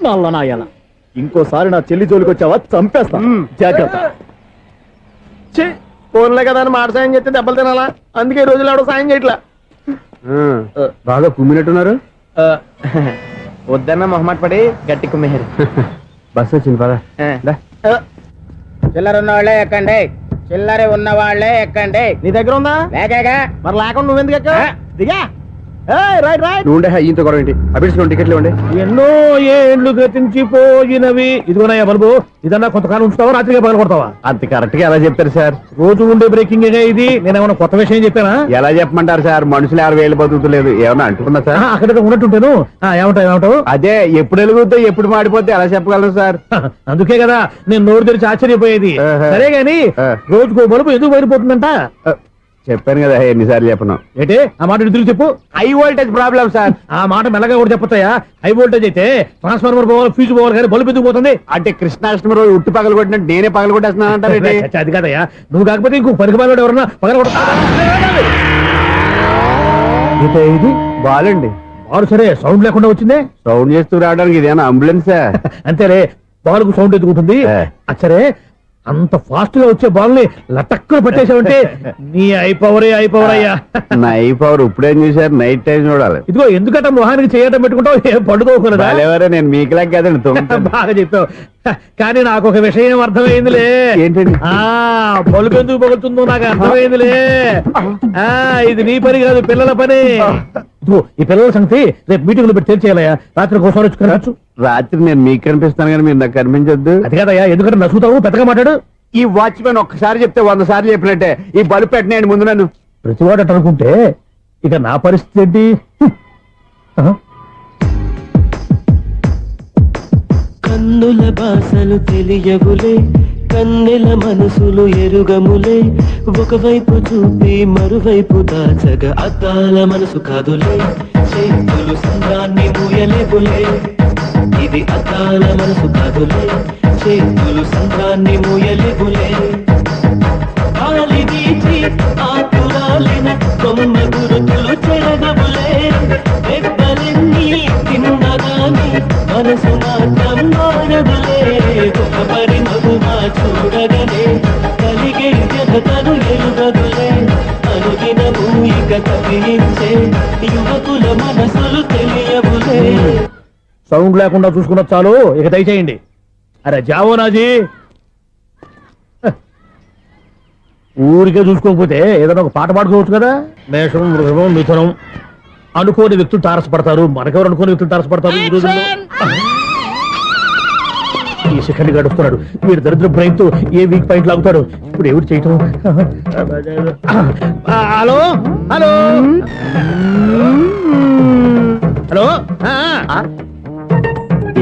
నల్ల నాయాల, ఇంకోసారి నా చెల్లి జోలికి వచ్చావా చంపేస్తా. జాగ్రత్త. ఫోన్లే కదా అని మాట సాయం చేస్తే దెబ్బలు తినాలా? అందుకే ఈ రోజులు ఎవడో సాయం చేయట్లా. బాగా కుమ్మినట్టున్నారు. వద్దన్న మొహమాట పడి గట్టి కుమ్మేరు. బస్ వచ్చింది పద. చిల్లర ఉన్న వాళ్ళే ఎక్కండి, చిల్లర ఉన్న వాళ్ళే ఎక్కండి. నీ దగ్గర ఉందా? లేకగా మరి లేకుండా నువ్వెందుకు ఎక్కావు? దిగా. Right right. నువ్వు ఉండే ఈయంతో గొడవ ఏంటి? అభిడ్స్ టికెట్లు ఇవ్వండి. ఎన్నో ఏండ్లు గతించిపోయినవి. ఇదిగోనయ్యా బల్బు, ఇదన్నా కొంతకాలం ఉంచుతావా, రాత్రిగా పగల కొడతావా? అంత కరెక్ట్ గా ఎలా చెప్పారు సార్? రోజు ఉండే బ్రేకింగ్ ఇది. నేనేమన్నా కొత్త విషయం చెప్పానా? ఎలా చెప్పమంటారు సార్? మనుషులు 60 వేలు బతుకుతలేదు, ఏమన్నా అంటున్నా సార్? అక్కడ ఉన్నట్టుంటాను. ఏమంటావు? అదే ఎప్పుడు వెలుగుతో ఎప్పుడు మాడిపోతే ఎలా చెప్పగలరు సార్? అందుకే కదా నేను నోరు తెరిచి ఆశ్చర్యపోయేది. ఆహా. సరే గాని ఆ. రోజుకో బలుపు ఎందుకు బయటపోతుందంట? చెప్పాను కదా ఎన్నిసార్లు చెప్పను. ఏంటే ఆ మాట ఎదురు చెప్పు. High voltage problem sir. ఆ మాట మెల్లగా కూడా చెప్పొచ్చాయా? హై వోల్టేజ్ అయితే ట్రాన్స్ఫార్మర్ పోవాలి, ఫ్యూజ్ పోవాలి, కానీ బల్బు ఎందుకు పోతుంది? అంటే కృష్ణాష్టమి రోజు ఉట్టి పగలు కొట్టినట్టు నేనే పగలు కొట్టేస్తున్నానంటారేంటి? చచ్చా, అది కాదయ్యా. నువ్వు కాకపోతే ఇంకో పనికి బాగా ఎవరన్నా పగల ఇది బాలండి. బాలు సరే సౌండ్ లేకుండా వచ్చిందే. సౌండ్ చేస్తూ రావడానికి ఇదేనా అంబులెన్సా? అంతేలే, బాలుకు సౌండ్ ఎదుగుతుంది. ఆ. సరే, అంత ఫాస్ట్ గా వచ్చే బాల్ని లటక్కున పట్టేసావంటే నీ అయిపోవరే అయ్యా. నైఫ్ అవర్ ఇప్పుడేం చూసారు? నైట్ టైం చూడాలి. ఇదిగో ఎందుకంటే మొహానికి చేయటం పెట్టుకుంటావు, ఏం పండుకోకూడదా? బాలేవరే, నేను మీకులాగా కదండి తుమ్ముతాను. బాగా చెప్పావు. కానీ నాకు ఒక విషయం అర్థమైందిలే. ఏంటండి? బలుపు ఎందుకు పగులుతుందో నాకు అర్థమైందిలే. ఇది నీ పని కాదు, పిల్లల పని. ఇదిగో ఈ పిల్లల సంగతి రేపు మీటింగ్ లో పెట్టి తెలిసేయాలయ్యా. రాత్రి ఒకసారి వచ్చి కనవచ్చు. రాత్రి నేను మీకు కనిపిస్తాను కానీ మీరు నాకు కనిపించొద్దు. అది కాదయ్యా, ఎందుకంటే నసుగుతావు, పెద్దగా మాట్లాడు. ఈ వాచ్మెన్ ఒక్కసారి చెప్తే 100 సార్లు చెప్పినట్టే. ఈ బల్బు పెట్టినాయండి ముందు నన్ను. ప్రతివాడు అట్ట అనుకుంటే ఇక నా పరిస్థితి ఏంటి? కన్నుల భాషలు తెలియవులే, కన్నెల మనసులు ఎరుగములే, ఒకవైపు చూపి మరువైపు దాచగ అద్దాల మనసు కాదులే, చేతులు సంద్రాన్ని మూయలేవులే, ఇది అద్దాల మనసు కాదులే, చేతులు సంద్రాన్ని మూయలేవులే, గాలి వీచి ఆకురాలిన కొమ్మ గురుతులు చెరగవులే, దెబ్బలెన్ని తిన్నగాని మనసు మాత్రం మారదులే, ఒక పరిమగుమా చూడగనే కలిగే జగతను ఎరుగదులే, అనుదినము ఇక తప్పించే యువకుల మనసులు తెలియవులే. సౌండ్ లేకుండా చూసుకున్న చాలు, ఇక దయచేయండి. అరే జావో నాజీ. ఊరికే చూసుకోకపోతే ఏదైనా ఒక పాట పాడుకోవచ్చు కదా. మేషం, వృషభం, మిథునం అనుకోని వ్యక్తులు తారసపడతారు. మనకెవరు అనుకోని వ్యక్తులు తారసపడతారు ఈ రోజుల్లో? ఈ సెకండ్ గడుస్తున్నాడు. వీడు దరిద్ర బ్రెయిన్ తో ఏ వీక్ పాయింట్ లాగుతాడు. ఇప్పుడు ఎవరు చేయటం? Hello hello hello.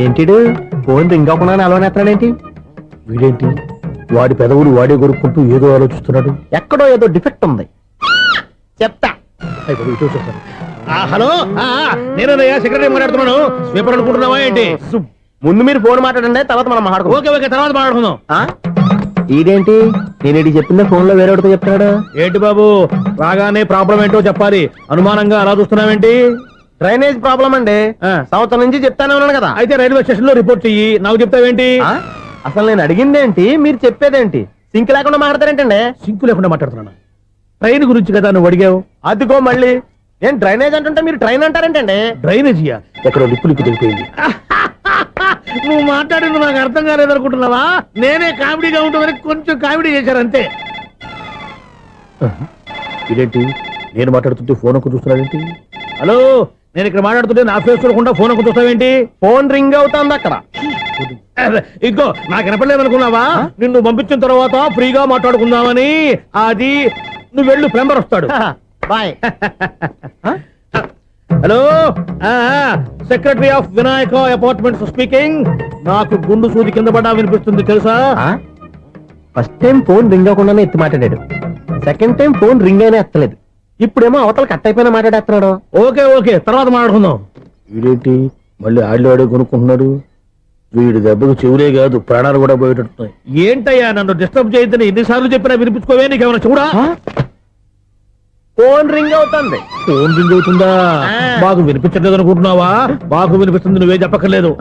ఏంటిడు ఫోన్ రింగ్ అవ్వకుండా అలవనేస్తాడేంటి? వీడేంటి వాడి పెదవులు వాడే కొరుక్కుంటూ ఏదో ఆలోచిస్తున్నాడు. ఎక్కడో ఏదో డిఫెక్ట్ ఉంది, చెప్తా. అయిపోయి ఇటు వచ్చేస్తాను. హలో, నేనయ్యా సెక్రటరీ మాట్లాడుతున్నాను. స్వీపర్ అనుకుంటున్నావా ఏంటి? ముందు మీరు ఫోన్ మాట్లాడండి, తర్వాత మనం మాట్లాడుకో. ఓకే ఓకే, తర్వాత మాట్లాడుకుందాం. ఇదేంటి నేను ఇది చెప్పిందే ఫోన్ లో వేరేవాడితో చెప్తున్నాడు? ఏంటి బాబు, రాగానే ప్రాబ్లం ఏంటో చెప్పాలి. అనుమానంగా అలా చూస్తున్నావేంటి? డ్రైనేజ్ ప్రాబ్లం అండి. సంవత్సరం నుంచి చెప్తానే ఉన్నాను కదా. అయితే రైల్వే స్టేషన్ లో రిపోర్ట్ చెయ్యి, నాకు చెప్తావేంటి? అసలు నేను అడిగిందేంటి, మీరు చెప్పేదేంటి? సింక్ లేకుండా మాట్లాడతారేంటండి? సింకు లేకుండా మాట్లాడుతున్నాను. ట్రైన్ గురించి కదా నువ్వు అడిగావు. అదిగో మళ్ళీ నేను డ్రైనేజ్ అంటుంటే మీరు ట్రైన్ అంటారేంటండి? డ్రైనేజీయా? ఎక్కడో లిప్పు దిగిపోయింది. నువ్వు మాట్లాడింది నాకు అర్థం కాలేదనుకుంటున్నావా? నేనే కామెడీగా ఉంటుందని కొంచెం కామెడీ చేశారంతే. ఇదేంటి నేను మాట్లాడుతుంటే ఫోన్ ఒక్క చూస్తున్నావేంటి? హలో, నేను ఇక్కడ మాట్లాడుతుంటే నా ఫేస్ చూడకుండా ఫోన్ ఒక్క చూస్తావేంటి? ఫోన్ రింగ్ అవుతుంది అక్కడ. ఇంకో నాకు వినపడలేదు అనుకున్నావా? నిన్ను పంపించిన తర్వాత ఫ్రీగా మాట్లాడుకుందామని. అది నువ్వు వెళ్ళు, ప్లంబర్ వస్తాడు. Bye. Hello, secretary of Vinayaka apartments speaking. నాకు గుండు సూది కింద పడ్డా వినిపిస్తుంది తెలుసా? ఫస్ట్ టైం ఫోన్ రింగ్ అవ్వకుండానే ఎత్తి మాట్లాడాడు. సెకండ్ టైం ఫోన్ రింగ్ అయినా ఎత్తలేదు. ఇప్పుడేమో అవతల కట్ అయిపోయినా మాట్లాడేస్తున్నాడు. ఓకే ఓకే, తర్వాత మాట్లాడుకుందాం. వీడేంటి మళ్ళీ ఆడే కొనుక్కుంటున్నాడు? వీడి దెబ్బకు చెవులే కాదు ప్రాణాలు కూడా పోయేటట్టున్నాయి. ఏంటయ్యా నన్ను డిస్టర్బ్ చేయొద్దని ఎన్నిసార్లు చెప్పినా వినిపించుకోవే? నీకేమైనా చూడా? ఫోన్ రింగ్ అవుతుంది. ఫోన్ రింగ్ అవుతుందా? మాకు వినిపించట్లేదు అనుకుంటున్నావా? మాకు వినిపిస్తుంది, నువ్వే చెప్పక్కర్లేదు.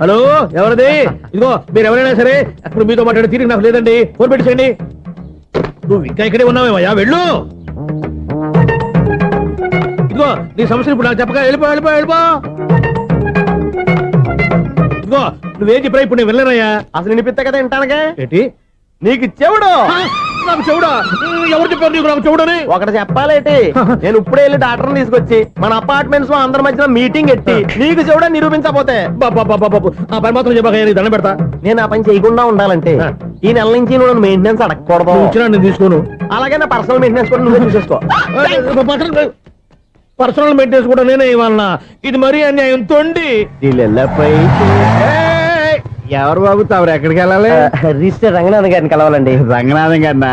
హలో, ఎవరిది? ఇదిగో మీరు ఎవరైనా సరే అప్పుడు మీతో మాట్లాడే తీరిక నాకు లేదండి. ఫోన్ పెట్టేసేయండి. నువ్వు ఇంకా ఇక్కడే ఉన్నావేమయ్యా, వెళ్ళు. ఇదిగో నీ సమస్యలు ఇప్పుడు నాకు చెప్పక వెళ్ళిపో వెళ్ళిపో వెళ్ళిపో. ఇదిగో నువ్వేం చెప్పరా ఇప్పుడు నేను వెళ్ళానయ్యా. అసలు వినిపిస్తా కదా వింటానుగా. ఏంటి నీకు చెవుడు? నాకు చెవుడా? ఎవరు చెప్పారు నీకు నాకు చెవుడని? ఒకటి చెప్పాలేటి, నేను ఇప్పుడే వెళ్ళి డాక్టర్ని తీసుకొచ్చి మన అపార్ట్మెంట్స్ లో అందరి మధ్యలో మీటింగ్ ఎట్టి నీకు చెవుడా నిరూపించకపోతే ఆ పని మాత్రం చెప్పక దండం పెడతా. నేను ఆ పని చేయకుండా ఉండాలంటే ఈ నెల నుంచి నువ్వు మెయింటెనెన్స్ అడగకూడదు. నేను తీసుకోను. అలాగే నా పర్సనల్ మెయింటెనెన్స్ కూడా నువ్వే చూసేసుకో. పర్సనల్ మెయింటెనెన్స్ కూడా నేనే ఇవ్వాలన్నా? ఇది మరీ అన్యాయం తొండి. ఎవరు బాబు తమరు ఎక్కడికి వెళ్ళాలి? రిజిస్టర్ రంగనాథన్ గారిని కలవాలండి. రంగనాథం గారినా?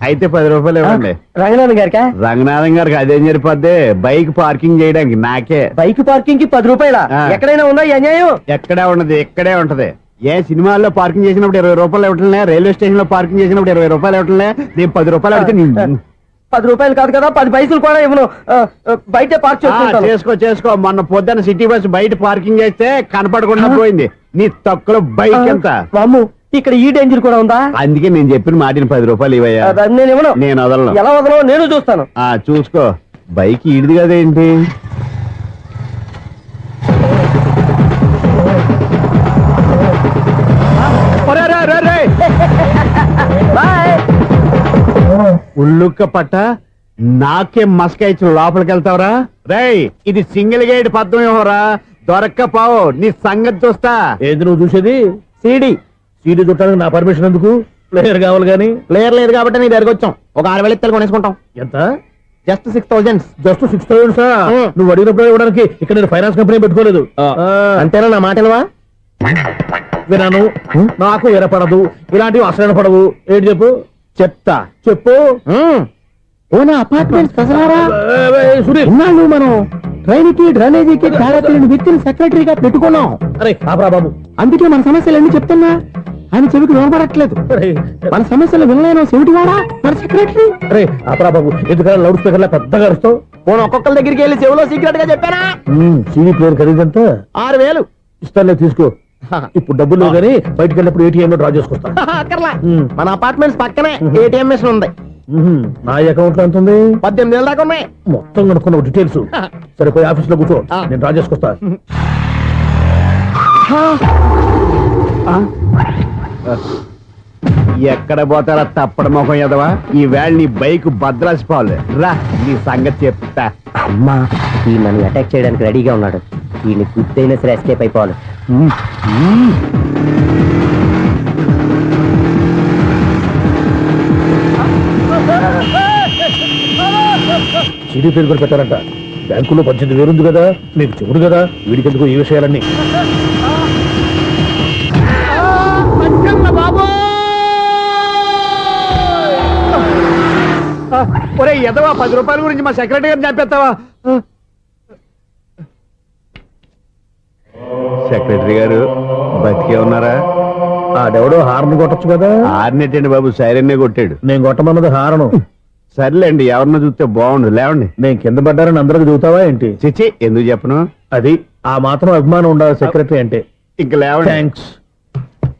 అయితే 10 రూపాయలు ఇవ్వండి. రంగనాథన్ గారికా? రంగనాథం గారికి అదేం సరిపోద్ది, బైక్ పార్కింగ్ చేయడానికి నాకే. బైక్ పార్కింగ్ కి 10 రూపాయల? ఎక్కడైనా ఉందా ఈ అన్యాయం? ఎక్కడే ఉండదు, ఇక్కడే ఉంటది. ఏ సినిమాల్లో పార్కింగ్ చేసినప్పుడు 20 రూపాయలు ఇవ్వట్లే, రైల్వే స్టేషన్ లో పార్కింగ్ చేసినప్పుడు 20 రూపాయలు ఇవ్వట్లే, నేను 10 రూపాయలు అడిగితే 10 రూపాయలు కాదు కదా, 10 పైసలు కూడా ఇవ్వను. బయట పార్క్ చేసుకో. మొన్న పొద్దున్న సిటీ బస్ బయట పార్కింగ్ చేస్తే కనపడకుండా పోయింది. నీ తక్కువ బైక్ ఎంత? ఇక్కడ ఈ డేంజర్ కూడా ఉందా? అందుకే నేను చెప్పిన మాటిని 10 రూపాయలు ఇవ్వయా. నేను ఇవ్వను. నేను వదలను. ఎలా వదలను నేను చూస్తాను. చూసుకో. బైక్ ఈడిది కదేంటి? ఉల్లుక్క పట్ట నాకే మస్క ఇచ్చి లోపలికి వెళ్తావరా? రేయ్, ఇది సింగిల్ గేట్ పద్మం ఇవ్వరా, దొరక్కపోవు నీ సంగతి చూస్తా. ఏది నువ్వు చూసేది? సీడీ చుట్టానికి నా పర్మిషన్ ఎందుకు? ప్లేయర్ కావాలి గానీ. ప్లేయర్ లేదు కాబట్టి నీ దగ్గరకు వచ్చాం. ఒక 6,000 ఇత్తలు కొనేసుకుంటాం. ఎంత? జస్ట్ 6,000. జస్ట్ 6,000? నువ్వు అడిగినప్పుడు ఇవ్వడానికి ఇక్కడ నేను ఫైనాన్స్ కంపెనీ పెట్టుకోలేదు. అంతేనా? నా మాటలువా? విన్నాను, నాకు వినపడదు. ఇలాంటివి అసలు వినపడవు. ఏంటి చెప్పు? చెప్పు. సునీల్, మనం ట్రైన్ కి డ్రైనేజీకి తేడా తెలియని వ్యక్తిని సెక్రటరీగా పెట్టుకున్నాం. అరే ఆపరా బాబు, అందుకే మన సమస్యలు ఎన్ని చెప్తున్నా ఆయన చెవికి వినపడట్లేదు. మన సమస్యలు వినలేను చెవిటి వాడా మన సెక్రటరీ. అరే ఆపరా బాబు, ఎందుకంటే లౌడ్ స్పీకర్ లా పెద్దగా అరుస్తావు. పోను ఒక్కొక్కరి దగ్గరికి వెళ్ళి చెవిలో సీక్రెట్ గా చెప్పానా? CD player ఖరీదంతా 6,000. ఇస్తానులే, తీసుకో. ఇప్పుడు డబ్బులు లేవు కానీ బయటకు వెళ్ళినప్పుడు ఏటీఎం లో డ్రా చేసుకొస్తా. మన అపార్ట్మెంట్స్ పక్కనే ఏటీఎం మిషన్ ఉంది. నా అకౌంట్ లో ఎంత ఉంది? 18,000 దాకా ఉన్నాయి. మొత్తం కనుక్కున్న డీటెయిల్స్. సరే పోయి ఆఫీస్ లో కూర్చో, నేను డ్రా చేసుకొస్తా. ఎక్కడ పోతారా తప్పడ మొహం ఎదవా ఈ వేళ నీ బైక్ భద్రాసిపోవాలి రా నీ సంగతి చెప్తా. అమ్మా ఈ నన్ను అటాక్ చేయడానికి రెడీగా ఉన్నాడు. వీడిని గుద్దైనా సరే ఎస్కేప్ అయిపోవాలి. సిడీ పేరు కూడా పెట్టారంట. బ్యాంకులో 18,000 ఉంది కదా, నీకు చెవుడు కదా, వీడికెందుకు ఈ విషయాలన్నీ. ఒరే ఎదవా 10 రూపాయల గురించి మా సెక్రటరీ గారిని చంపేస్తావా? సెక్రటరీ గారు బతికే ఉన్నారా? ఆడెవడో హార్న్ కొట్టచ్చు కదా. ఆరినట్టండి బాబు, సైరన్నే కొట్టాడు. నేను కొట్టమన్నది హారను. సర్లేండి, ఎవరన్నా చూస్తే బాగుండు. లేవండి. నేను కింద పడ్డారని అందరికి చూతావా ఏంటి? చిచ్చి, ఎందుకు చెప్పను? అది ఆ మాత్రం అభిమానం ఉండాలి సెక్రటరీ అంటే. ఇంక లేవండి. థ్యాంక్స్.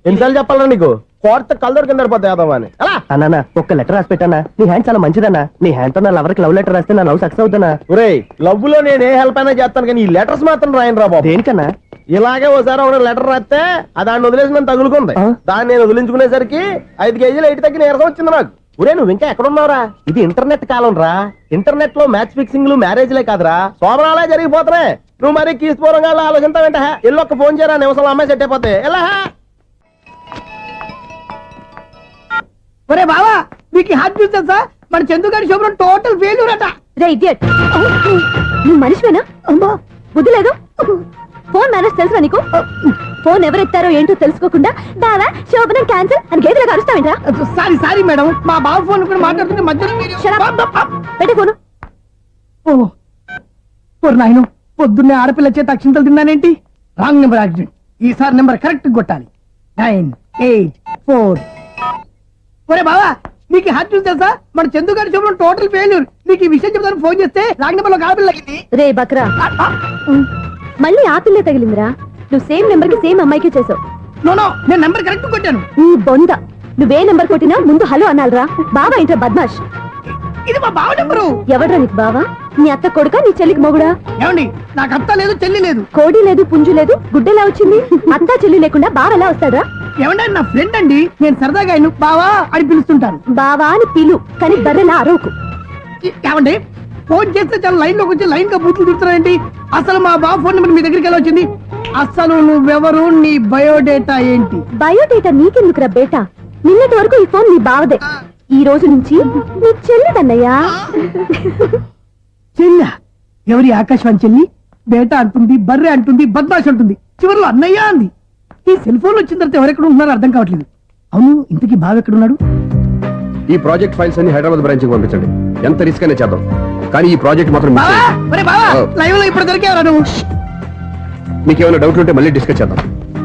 ఎన్నిసార్లు చెప్పాలరా నీకు? కోర్త కలర్ కింద పోతాయి యాదవ్ అని. అన్నా ఒక్క లెటర్ రాసి పెట్టానా? నీ హ్యాండ్ చాలా మంచిదన్నా. నీ హ్యాండ్ తో నా లవర్కి లవ్ లెటర్ రాస్తే నా లవ్ సక్సెస్ అవుతానా? ఒరేయ్, లవ్ లో నేను ఏ హెల్ప్ అయినా చేస్తాను, కానీ ఈ లెటర్స్ మాత్రం రాయను రా బాబు. దేనికన్నా? ఇలాగే ఒకసారి ఒక లెటర్ రాస్తే దాన్ని వదిలేసి నన్ను తగులుకుంది. దాన్ని నేను వదిలించుకునేసరికి 5 కేజీలు ఎయిట్ తగ్గి నీరసం వచ్చింది నాకు. ఒరే, నువ్వు ఇంకా ఎక్కడున్నావురా? ఇది ఇంటర్నెట్ కాలం రా. ఇంటర్నెట్ లో మ్యాచ్ ఫిక్సింగ్లు మ్యారేజ్లే కాదురా, శోభనాలే జరిగిపోతున్నాయి. నువ్వు మరి కీస్పూరంగా ఆలోచించావంటే ఎల్లు ఒక్క ఫోన్ చేయరా, నిమిషంలో అమ్మాయి సెట్ అయిపోతే. ఎలా? ఒరే బావా, మీకు హార్ట్ న్యూస్ తెలుసా? మన చందుగారి శోభనం టోటల్ ఫెయిల్యూర్ అట. రే ఇడియట్, నువ్వు మనిషివేనా? అమ్మా బుద్ధి లేదు. ఫోన్ మేనేజ్ తెలుసా నీకు? ఫోన్ ఎవరెత్తారో ఏంటో తెలుసుకోకుండా బావా శోభనం క్యాన్సిల్ అని గేదెలకు అరుస్తావేంట్రా? సారీ మేడం, మా బావ ఫోన్ కూడా మాట్లాడుతుంటే మధ్యలో పెట్టే ఫోను. ఓ నాయను, పొద్దున్నే ఆడపిల్ల చేత అక్షింతలు తిన్నానేంటి? Wrong number accident. ఈసారి నెంబర్ కరెక్ట్ కొట్టాలి. 984. ఒరే బావా, నీకు హార్ట్ న్యూస్ తెలుసా? మన చందుగారి శోభనం టోటల్ ఫెయిల్యూర్. నీకు ఈ విషయం చెప్తాను ఫోన్ చేస్తే రాంగ్ నెంబర్ లో ఆడపిల్ల తగ్గింది. రే బక్రా, మళ్ళీ ఆ పిల్లే తగిలిందిరా. నువ్వు సేమ్ నెంబర్ కి సేమ్ అమ్మాయికే చేసావు. నో, నేను నెంబర్ కరెక్ట్ కొట్టాను. ఈ బొంద, నువ్వే నెంబర్ కొట్టినా ముందు హలో అనాలరా. బావా ఏంట్రా బద్మాష్? ఇది మా బావ నెంబరు. ఎవడ్రా నీకు బావా? నీ అత్త కొడుక, నీ చెల్లికి మొగుడా? ఏమండి, నాకు అత్త లేదు, చెల్లి లేదు. కోడి లేదు, పుంజు లేదు, గుడ్డెలా వచ్చింది? అత్త చెల్లి లేకుండా బావ ఎలా వస్తాడా? ఏమండి, నా ఫ్రెండ్ అండి, నేను సరదాగా ఆయన బావా అని పిలుస్తుంటాను. బావా అని పిలు, కానీ బర్రెలా అరవకు. ఏమండి, ఫోన్ చేస్తే చాలా లైన్ లోకి వచ్చి లైన్ గా బూతులు తిడుతున్నారేంటి? అసలు మా బావ ఫోన్ నెంబర్ మీ దగ్గరికి ఎలా వచ్చింది? అసలు నువ్వెవరు, నీ బయోడేటా ఏంటి? బయోడేటా నీకెందుకురా బేటా? నిన్నటి వరకు ఈ ఫోన్ నీ బావదే, ఈ రోజు నుంచి నీ చెల్లిదన్నయ్యా. చెల్ల ఎవరి? ఆకాశవాణి చెల్లి. బేటా అంటుంది, బర్రె అంటుంది, బద్మాష్ అంటుంది, చివరిలో అన్నయ్య అంది. ఈ సెల్ ఫోన్ వచ్చిన తర్వాత ఎవరెక్కడ ఉంటున్నారో అర్థం కావట్లేదు. అవును, ఇంతకీ బావ ఎక్కడున్నాడు? ఈ ప్రాజెక్ట్ ఫైల్స్ అన్ని హైదరాబాద్ బ్రాంచ్ కి పంపించండి. ఎంత రిస్క్ అయినా చేద్దాం, కానీ ఈ ప్రాజెక్ట్ మాత్రం miss బావా, చేయొద్దు. ఒరే బావా, లైవ్ లో ఇప్పుడు దొరికేవరా నువ్వు? మీకు ఏమైనా డౌట్లు ఉంటే మళ్ళీ డిస్కస్ చేద్దాం.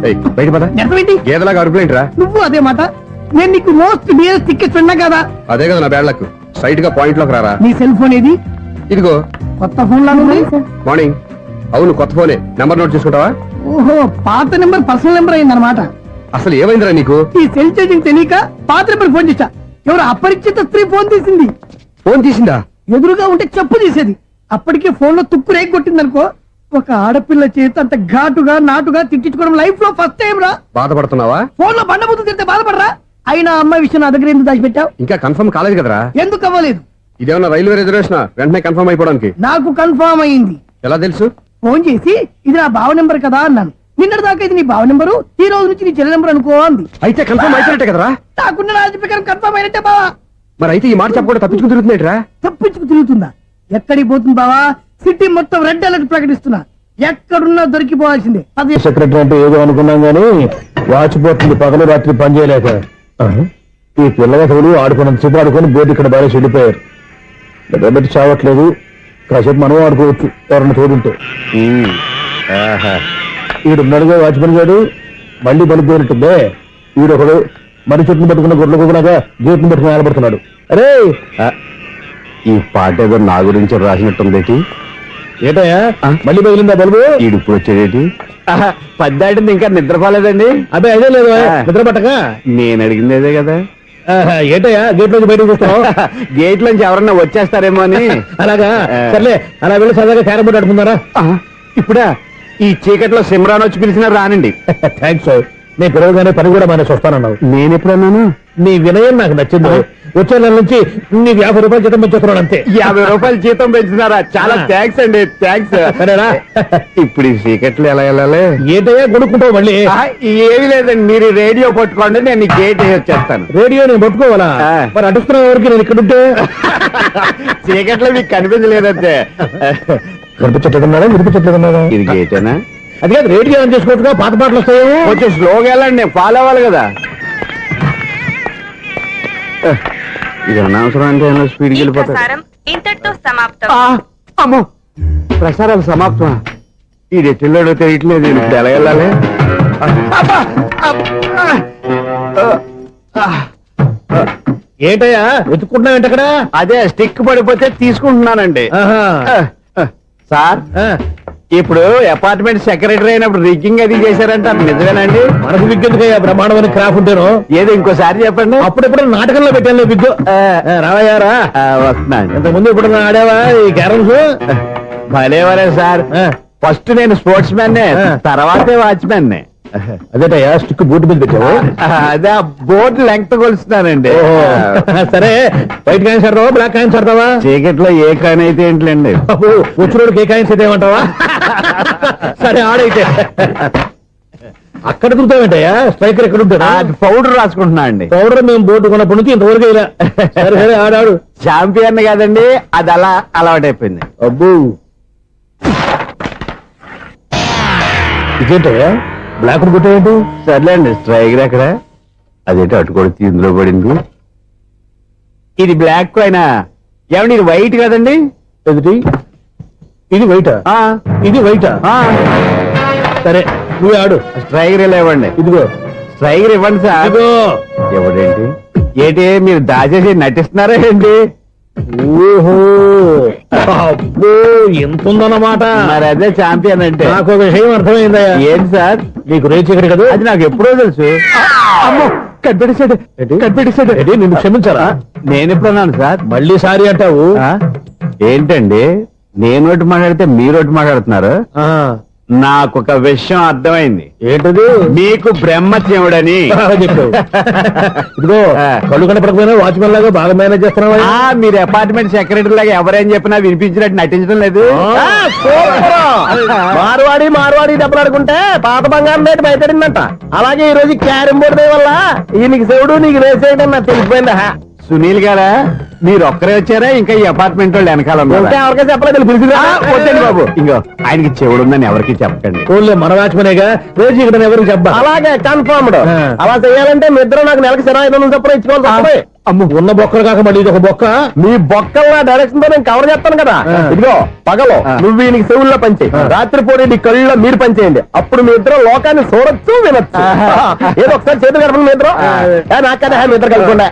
ఏయ్, బయట పద. అర్థమేంటి? గేదలాగా అరుపులేంట్రా? నువ్వు అదే మాట. నేను నీకు మోస్ట్ డియరెస్ట్ టికెట్ విన్నా కదా. అదే కదా నా బ్యాడ్ లక్. స్ట్రైట్ గా పాయింట్ లోకి రారా. నీ సెల్ ఫోన్ ఏది? ఇదిగో కొత్త ఫోన్ లాగా ఉంది. మార్నింగ్. అవును, కొత్త ఫోనే. నెంబర్ నోట్ చేసుకుంటావా? ఓహో, పాత నెంబర్ పర్సనల్ నెంబర్ అయిందన్నమాట. అసలు ఏమైందిరా నీకు? ఈ సెల్ చేంజింగ్ తెలియక పాత నెంబర్ ఫోన్ చేశా. ఎవరు అపరిచిత స్త్రీ ఫోన్ తీసింది. ఫోన్ తీసిందా? ఎదురుగా ఉంటే చెప్పు తీసేది. అప్పటికే ఫోన్ లో తుక్కు రేగి కొట్టిందనుకో. ఒక ఆడపిల్ల చేత అంత ఘాటుగా నాటుగా తిట్టించుకోవడం లైఫ్ లో ఫస్ట్ టైం రా. బాధపడుతున్నావా? ఫోన్ లో బండబుద్ధి తింటే బాధపడరా? అయినా అమ్మాయి విషయం నా దగ్గర ఎందుకు దాచిపెట్టావు? ఇంకా కన్ఫర్మ్ కాలేదు కదరా. ఎందుకు అవ్వలేదు? ఇదేమన్నా రైల్వే రిజర్వేషన్? వెంటనే కన్ఫర్మ్ అయిపోవడానికి. నాకు కన్ఫర్మ్ అయింది. ఎలా తెలుసు? ఫోన్ చేసి ఇది నా బావ నెంబర్ కదా అన్నాను. నిన్నటి దాకా ఇది నీ బావ నెంబరు, ఈ రోజు నుంచి నీ చెల్లి నెంబర్ అనుకో అంది. అయితే కన్ఫర్మ్ అయిపోయినట్టే కదరా. నాకున్న రాజు ప్రకారం కన్ఫర్మ్ అయినట్టే బావా. మరి అయితే ఈ మాట చెప్పకుండా తప్పించుకుని తిరుగుతున్నట్రా? తప్పించుకు తిరుగుతుందా? ఎక్కడికి పోతుంది బావా? సిటీ మొత్తం రెడ్ అలర్ట్ ప్రకటిస్తున్నా. ఎక్కడున్నా దొరికిపోవాల్సిందే. అది సెక్రటరీ అంటే ఏదో అనుకున్నాం గానీ వాచిపోతుంది పగలు రాత్రి పని చేయలేక. ఈ పిల్లలు ఆడుకున్నంత సేపు ఆడుకొని బోర్డు ఇక్కడ బాగా చెడిపోయారు. నిద్రబెట్టి చావట్లేదు. కాసేపు మనం ఆడుకోవచ్చు ఎవరన్నా తోడుంటే. ఈడున్నాడుగా వాచ్మెన్ గారు, మళ్ళీ పనిపోయినట్టుందే. ఈడొకడు మరి చెట్టును పట్టుకున్న గొడ్ల కుక్కలాగా గేట్ను పట్టుకుని ఆలపడుతున్నాడు. అరే, ఈ పాట ఏదో నా గురించి రాసినట్టుంది. ఏటయ్యా మళ్ళీ పగిలిందా బల్బు? ఇప్పుడు వచ్చేదేటి? 10 దాటింది, ఇంకా నిద్రపోలేదండి. అదే అదే లేదు నిద్ర పట్టక. నేను అడిగింది అదే కదా. ఏటయ్యా గేట్ నుంచి బయటకు చూస్తున్నావు? గేట్ లోంచి ఎవరన్నా వచ్చేస్తారేమో అని. అలాగా, సర్లే అలా వెళ్ళి సరదాగా క్యారం బోర్డు ఆడుకుందారా? ఇప్పుడా? ఈ చీకట్లో సిమ్రాన్ వచ్చి పిలిచినా రానండి. థ్యాంక్స్. నేను పిలవగానే పని కూడా మానేసి వస్తానన్నావు. నేను ఎప్పుడన్నాను? నీ వినయం నాకు నచ్చింది. వచ్చే నెల నుంచి నీకు 50 రూపాయలు జీతం పెంచుతున్నాను అంతే. 50 రూపాయలు జీతం పెంచుతున్నారా? చాలా థ్యాంక్స్ అండి, థ్యాంక్స్. సరేనా? ఇప్పుడు ఈ చీకట్లు ఎలా వెళ్ళాలి? ఏంటయ్యా కొనుక్కుంటావు మళ్ళీ? ఏమి లేదండి, మీరు రేడియో పట్టుకోండి, నేను గేట్ వచ్చేస్తాను. రేడియో నేను పట్టుకోవాలా? మరి అడుస్తున్న వరకు నేను ఇక్కడ ఉంటే చీకట్లో మీకు కనిపించలేదంటే. కనిపించట్లేదన్నారా వినిపించట్లేదన్నారా? ఇది గేటేనా? అది కాదు, రేడియో ఆన్ చేసుకోవచ్చుగా, పాత పాటలు వస్తాయేమో. కొంచెం స్లోగా వెళ్ళండి, నేను ఫాలో అవ్వాలి కదా. ఇది అనవసరం అంటే స్పీడ్కి వెళ్ళిపోతాడు. ఇంతటితో సమాప్తం. అమ్మో, ప్రసారాలు సమాప్తమా? ఈ రెట్టిల్లోడో తెలియట్లేదు, నేను ఇప్పుడు ఎలా వెళ్ళాలి? ఏంటయ్యా వెతుక్కుంటున్నావు ఏంటక్కడ? అదే స్టిక్ పడిపోతే తీసుకుంటున్నానండి. సార్, ఇప్పుడు అపార్ట్మెంట్ సెక్రటరీ అయినప్పుడు రిగ్గింగ్ అది చేశారంటే అది నిజమేనండి? మనకు విగ్గెందుకయ్యా, బ్రహ్మాండమైన క్రాఫ్ ఉంటాను. ఏదో ఇంకోసారి చెప్పండి. అప్పుడెప్పుడు నాటకంలో పెట్టాను విగ్గు. రావయ్యారా? వస్తున్నాను. ఇంతకుముందు ఇప్పుడు ఆడావా ఈ క్యారమ్స్? భలేవరే సార్, ఫస్ట్ నేను స్పోర్ట్స్ మ్యాన్, తర్వాతే వాచ్మెన్. అదేటయ్యా స్టిక్ బూట్ మీద పెట్టావు? అదే బోర్డు లెంగ్త్ కొలుస్తున్నానండి. సరే, వైట్ కాయిన్స్ ఆడతావా బ్లాక్ కాయిన్స్ ఆడతావా? చీకట్లో ఏ కాయిన్ అయితే ఏంటండి, వచ్చినోడికి ఏ కాయిన్స్ అయితే ఏమంటావా? సరే ఆడైతే. అక్కడ దిగుతావేంటయ్యా? స్ట్రైకర్ ఎక్కడ ఉంటాడు? పౌడర్ రాసుకుంటున్నా అండి. పౌడర్ మేము బోర్డు కొన్నప్పటి నుంచి ఇంతవరకు ఇలా. సరే సరే ఆడాడు. ఛాంపియన్ కాదండి, అది అలా అలవాటైపోయింది. అబ్బు, ఇదేంటయ్యా బ్లాక్ కొట్టేంటి? సర్లేండి, స్ట్రైకర్ ఎక్కడ? అదేంటి అటుకొడితే ఇందులో పడింది. ఇది బ్లాక్ అయినా ఏమండి, ఇది వైట్ కదండి? ఎదుటి ఇది వైటా? ఇది వైటా? సరే నువ్వు ఆడు. స్ట్రైకర్ ఇలా ఇవ్వండి. ఇదిగో స్ట్రైకర్ ఇవ్వండి సార్. ఇదిగో. ఎవడేంటి ఏంటి మీరు దాచేసి నటిస్తున్నారా ఏంటి? ఓహో, అబ్బో ఎంత ఉందన్నమాట. మరి అదే ఛాంపియన్ అంటే. నాకు ఒక విషయం అర్థమైందయ్యా. ఏంటి సార్? నీకు రేచి ఎక్కడ కదా? అది నాకు ఎప్పుడో తెలుసు. అమ్మో, కనిపెట్టేశాడు, కనిపెట్టేశాడు. నిన్ను క్షమించారా? నేను ఎప్పుడన్నాను సార్? మళ్ళీ సారీ అంటావు? ఏంటండి, నేను ఒకటి మాట్లాడితే మీరు ఒకటి మాట్లాడుతున్నారు. నాకు ఒక విషయం అర్థమైంది. ఏంటది? మీకు బ్రహ్మత్యముడని చెప్పావు. ఇదిగో, కళ్ళు కనపడకపోయినా వాచ్మెన్ లాగా బాగా మేనేజ్ చేస్తున్నావా? మీరు అపార్ట్మెంట్ సెక్రటరీ లాగా ఎవరేం చెప్పినా వినిపించినట్టు నటించడం లేదు. మార్వాడి దెబ్బలాడుకుంటే పాత బంగారం రేటు బయటడిందంట. అలాగే ఈ రోజు క్యారం బోర్డు వల్ల ఈయనకి శివుడు నీకు రేసేయడం నాకు తెలిసిపోయిందా? సునీల్ గారా, మీరు ఒక్కరే వచ్చారా? ఇంకా ఈ అపార్ట్మెంట్ వాళ్ళు వెనకాల ఎవరికైనా చెప్పలేదు, పిలిచిందా? వద్దండి బాబు, ఇంకో ఆయనకి చెవుడు ఉందని ఎవరికి చెప్పకండి. ఓన్లీ మన వాచ్మెనేగా, రోజు ఇక్కడ ఎవరికి చెప్పా. అలాగే కన్ఫర్మ్డ్. అలా చేయాలంటే మీ ఇద్దరు నాకు నెలకి 500 చొప్పున ఇచ్చుకోవాలి. అమ్మ, ఉన్న బొక్కలు కాక మళ్ళీ ఇది ఒక బొక్క. మీ బొక్కల డైరెక్షన్ తో నేను కవర్ చేస్తాను కదా. ఇదిగో, పగలో నువ్వు ఈయనకి చెవుల్లో పంచే, రాత్రిపూట నీ కళ్ళలో మీరు పనిచేయండి. అప్పుడు మీ ఇద్దరు లోకాన్ని చూడొచ్చు, వినొచ్చు. ఏదో ఒకసారి చేతులు కలపండి మీ ఇద్దరు. నాకదా మీ ఇద్దరు కలపకుండా.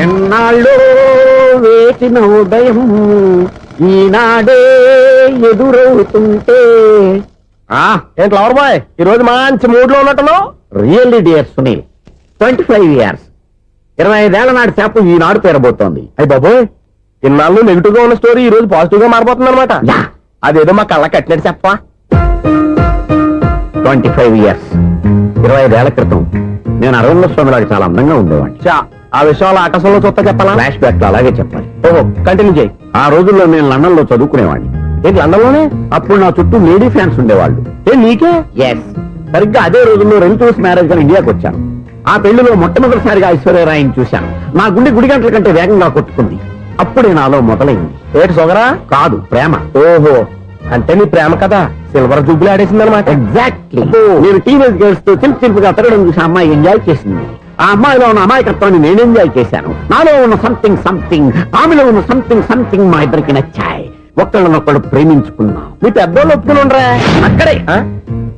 ఎన్నాళ్ళు వేసిన ఉదయం ఈనాడే ఎదురవుతుంటే. ఏంటి లవర్ బాయ్, ఈ రోజు మంచి మూడ్ లో ఉన్నట్టున్నావు? రియల్లీ డియర్ సునీల్, 25 years, 25 ఏళ్ల నాటి చేప ఈనాడు పేరబోతోంది. అయ్యి బాబోయ్, ఇన్నాళ్ళు నెగిటివ్ గా ఉన్న స్టోరీ ఈ రోజు పాజిటివ్ గా మారిపోతుంది అనమాట. అదేదో మా కళ్ళ కట్టినట్టు చెప్పా. 25 years, 25 ఏళ్ల క్రితం నేను అరవింద స్వామి లాగా చాలా అందంగా ఉండేవాడిని. ఆ విషయాలు ఆకాశంలో చూస్తా చెప్పాలా? ఫ్లాష్ బ్యాక్ లో అలాగే చెప్పాలి. ఓహో, కంటిన్యూ చేయి. ఆ రోజుల్లో నేను లండన్ లో చదువుకునేవాడిని. ఏంటి లండన్ లోనే? అప్పుడు నా చుట్టూ లేడీ ఫ్యాన్స్ ఉండేవాళ్ళు. నీకే? ఎస్, సరిగ్గా అదే రోజుల్లో రిలేటివ్స్ మ్యారేజ్ గా ఇండియాకి వచ్చాను. ఆ పెళ్లిలో మొట్టమొదటిసారిగా ఐశ్వర్యరాయని చూశాను. నా గుండె గుడి గంటల కంటే వేగంగా కొట్టుకుంది. అప్పుడే నాలో మొదలైంది. ఏటి సొగరా? కాదు, ప్రేమ. ఓహో, అంటే నీ ప్రేమ కదా సిల్వర్ జూబ్లీ ఆడేసింది అనమాట. ఎగ్జాక్ట్లీ. నేను టీనేజ్ గర్ల్స్ తో చిలుపుగా తిరగడం చూసి అమ్మాయి ఎంజాయ్ చేసింది. ఆ అమ్మాయిలో ఉన్న అమాయకత్వాన్ని నేను ఎంజాయ్ చేశాను. నాలో ఉన్న సంథింగ్, ఆమెలో ఉన్న సంథింగ్ మా ఇద్దరికి నచ్చాయి. ఒక్కళ్ళనొక్కడు ప్రేమించుకున్నాం. మీ పెద్దోళ్ళు ఒప్పుకుని ఉండరా?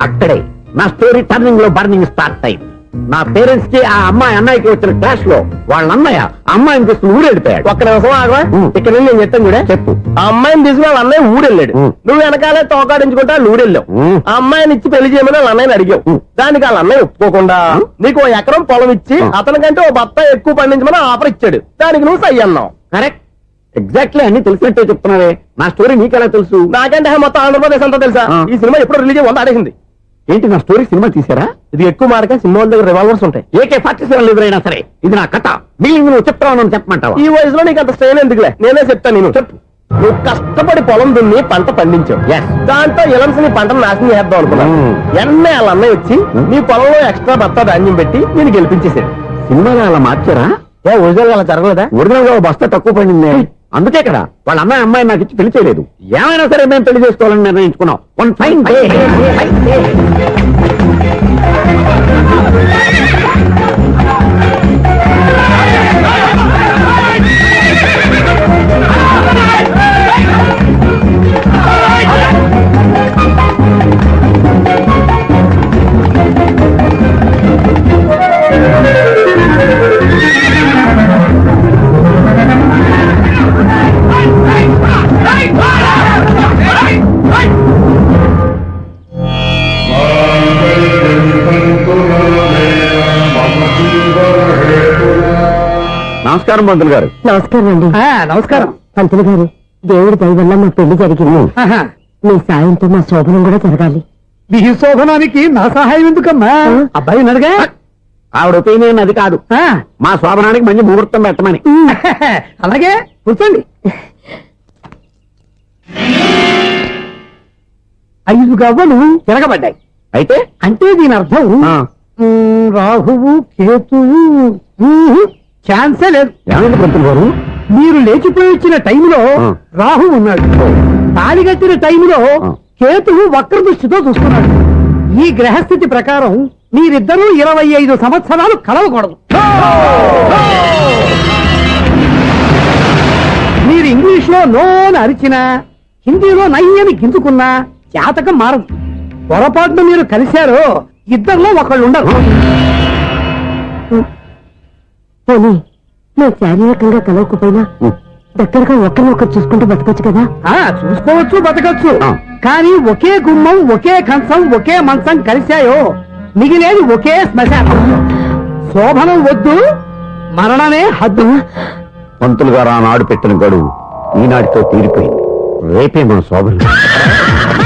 అక్కడే నా స్టోరీ టర్నింగ్ లో బర్నింగ్ స్టార్ట్ అయింది. నా పేరెంట్స్ కి ఆ అమ్మాయి అన్నయ్యకి వచ్చిన క్లాష్ లో వాళ్ళ అన్నయ్య అమ్మాయిని తీసుకుని ఊరెళ్ళిపోయాడు. ఒక్క నిమిషం ఆగవా, ఇక్కడ నుండి నేను చెప్తాను కూడా. చెప్పు. ఆ అమ్మాయిని తీసుకుని వాళ్ళ అన్నయ్య ఊరెళ్ళాడు. నువ్వు వెనకాలే తోకాడించుకుంటా ఊరెళ్ళావు. ఆ అమ్మాయిని ఇచ్చి పెళ్లి చేయమని వాళ్ళ అన్నయ్యని అడిగావు. దానికి వాళ్ళ అన్నయ్య ఒప్పుకోకుండా నీకు 1 ఎకరం పొలం ఇచ్చి అతనికంటే 1 బత్త ఎక్కువ పండించమని ఆఫర్ ఇచ్చాడు. దానికి నువ్వు సై అన్నావు. కరెక్ట్, ఎగ్జాక్ట్లీ అన్ని తెలిసినట్టే చెప్తున్నావే. నా స్టోరీ నీకెలా తెలుసు? నాకంటే మొత్తం ఆంధ్రప్రదేశ్ అంతా తెలుసా? ఈ సినిమా ఎప్పుడు రిలీజ్ అయ్యి 100 ఆడేసింది. ఏంటి నా స్టోరీ సినిమా తీసారా? ఇది ఎక్కువ మారక సినిమా వాళ్ళ దగ్గర రివాల్వర్స్ ఉంటాయి. AK-47 ఎదురైనా సరే ఇది నా కథ. మిగిలింది నువ్వు చెప్తావు చెప్పమంటావా? ఈ వయసులో నీకు అంత స్ట్రెయిన్ ఎందుకులే, నేనే చెప్తాను. నేను చెప్పు. నువ్వు కష్టపడి పొలం దున్ని పంట పండించావు. దాంతో ఎలమ్స్ నీ పంటను నాశనం చేద్దాం అనుకున్నాను. ఎన్నే వాళ్ళ అన్నయ్య వచ్చి నీ పొలంలో ఎక్స్ట్రా బత్తా ధాన్యం పెట్టి నేను గెలిపించేసాడు. సినిమాలో అలా మార్చారా? ఒరిజినల్ అలా జరగలేదా? ఒరిజినల్ గా బస్తా తక్కువ పడింది. అందుకే కదా వాళ్ళ అమ్మాయి నాకు ఇచ్చి పెళ్లి చేయలేదు. ఏమైనా సరే మేము పెళ్లి చేసుకోవాలని నిర్ణయించుకున్నాం. One fine day. నమస్కారం పంతులు గారు. నమస్కారం అండి. నమస్కారం. పంతులు గారు, దేవుడి దయ వల్ల మా పెళ్లి జరిగింది. మీ సాయంతో మా శోభనం కూడా జరగాలి. మీ శోభనానికి నా సహాయం ఎందుకమ్మా? అబ్బాయి ఉన్నాడుగా. ఆవిడ ఒపీనియన్ అది కాదు. మా శోభనానికి మంచి ముహూర్తం పెట్టమని. అలాగే కూర్చోండి. 5 గవ్వలు తిరగబడ్డాయి. అయితే అంటే దీని అర్థం రాహువు కేతువు ఛాన్సే లేదు. ఏమైంది పంతులు గారు? మీరు లేచిపోయి వచ్చిన టైంలో రాహు ఉన్నాడు. తాళి కట్టిన టైంలో కేతువు వక్ర దృష్టితో చూస్తున్నాడు. ఈ గ్రహస్థితి ప్రకారం మీరిద్దరూ 25 సంవత్సరాలు కలవకూడదు. మీరు ఇంగ్లీష్ లో నోని అరిచినా, హిందీలో నయ్యని గింజుకున్నా జాతకం మారదు. పొరపాటున మీరు కలిశారో ఇద్దరిలో ఒకళ్ళు ఉండరు. పోనీ మేము శారీరకంగా కలవకపోయినా దగ్గరగా ఒకరినొకరు చూసుకుంటూ బతకొచ్చు కదా. చూసుకోవచ్చు, బతకచ్చు. కానీ ఒకే గుమ్మం, ఒకే కంచం, ఒకే మంచం కలిశాయో మిగిలేది ఒకే శ్మశానం. శోభనం వద్దు, మరణమే హద్దు. పంతులు గారు ఆనాడు పెట్టిన గడువు ఈనాటితో తీరిపోయింది. రేపే మన శోభనం.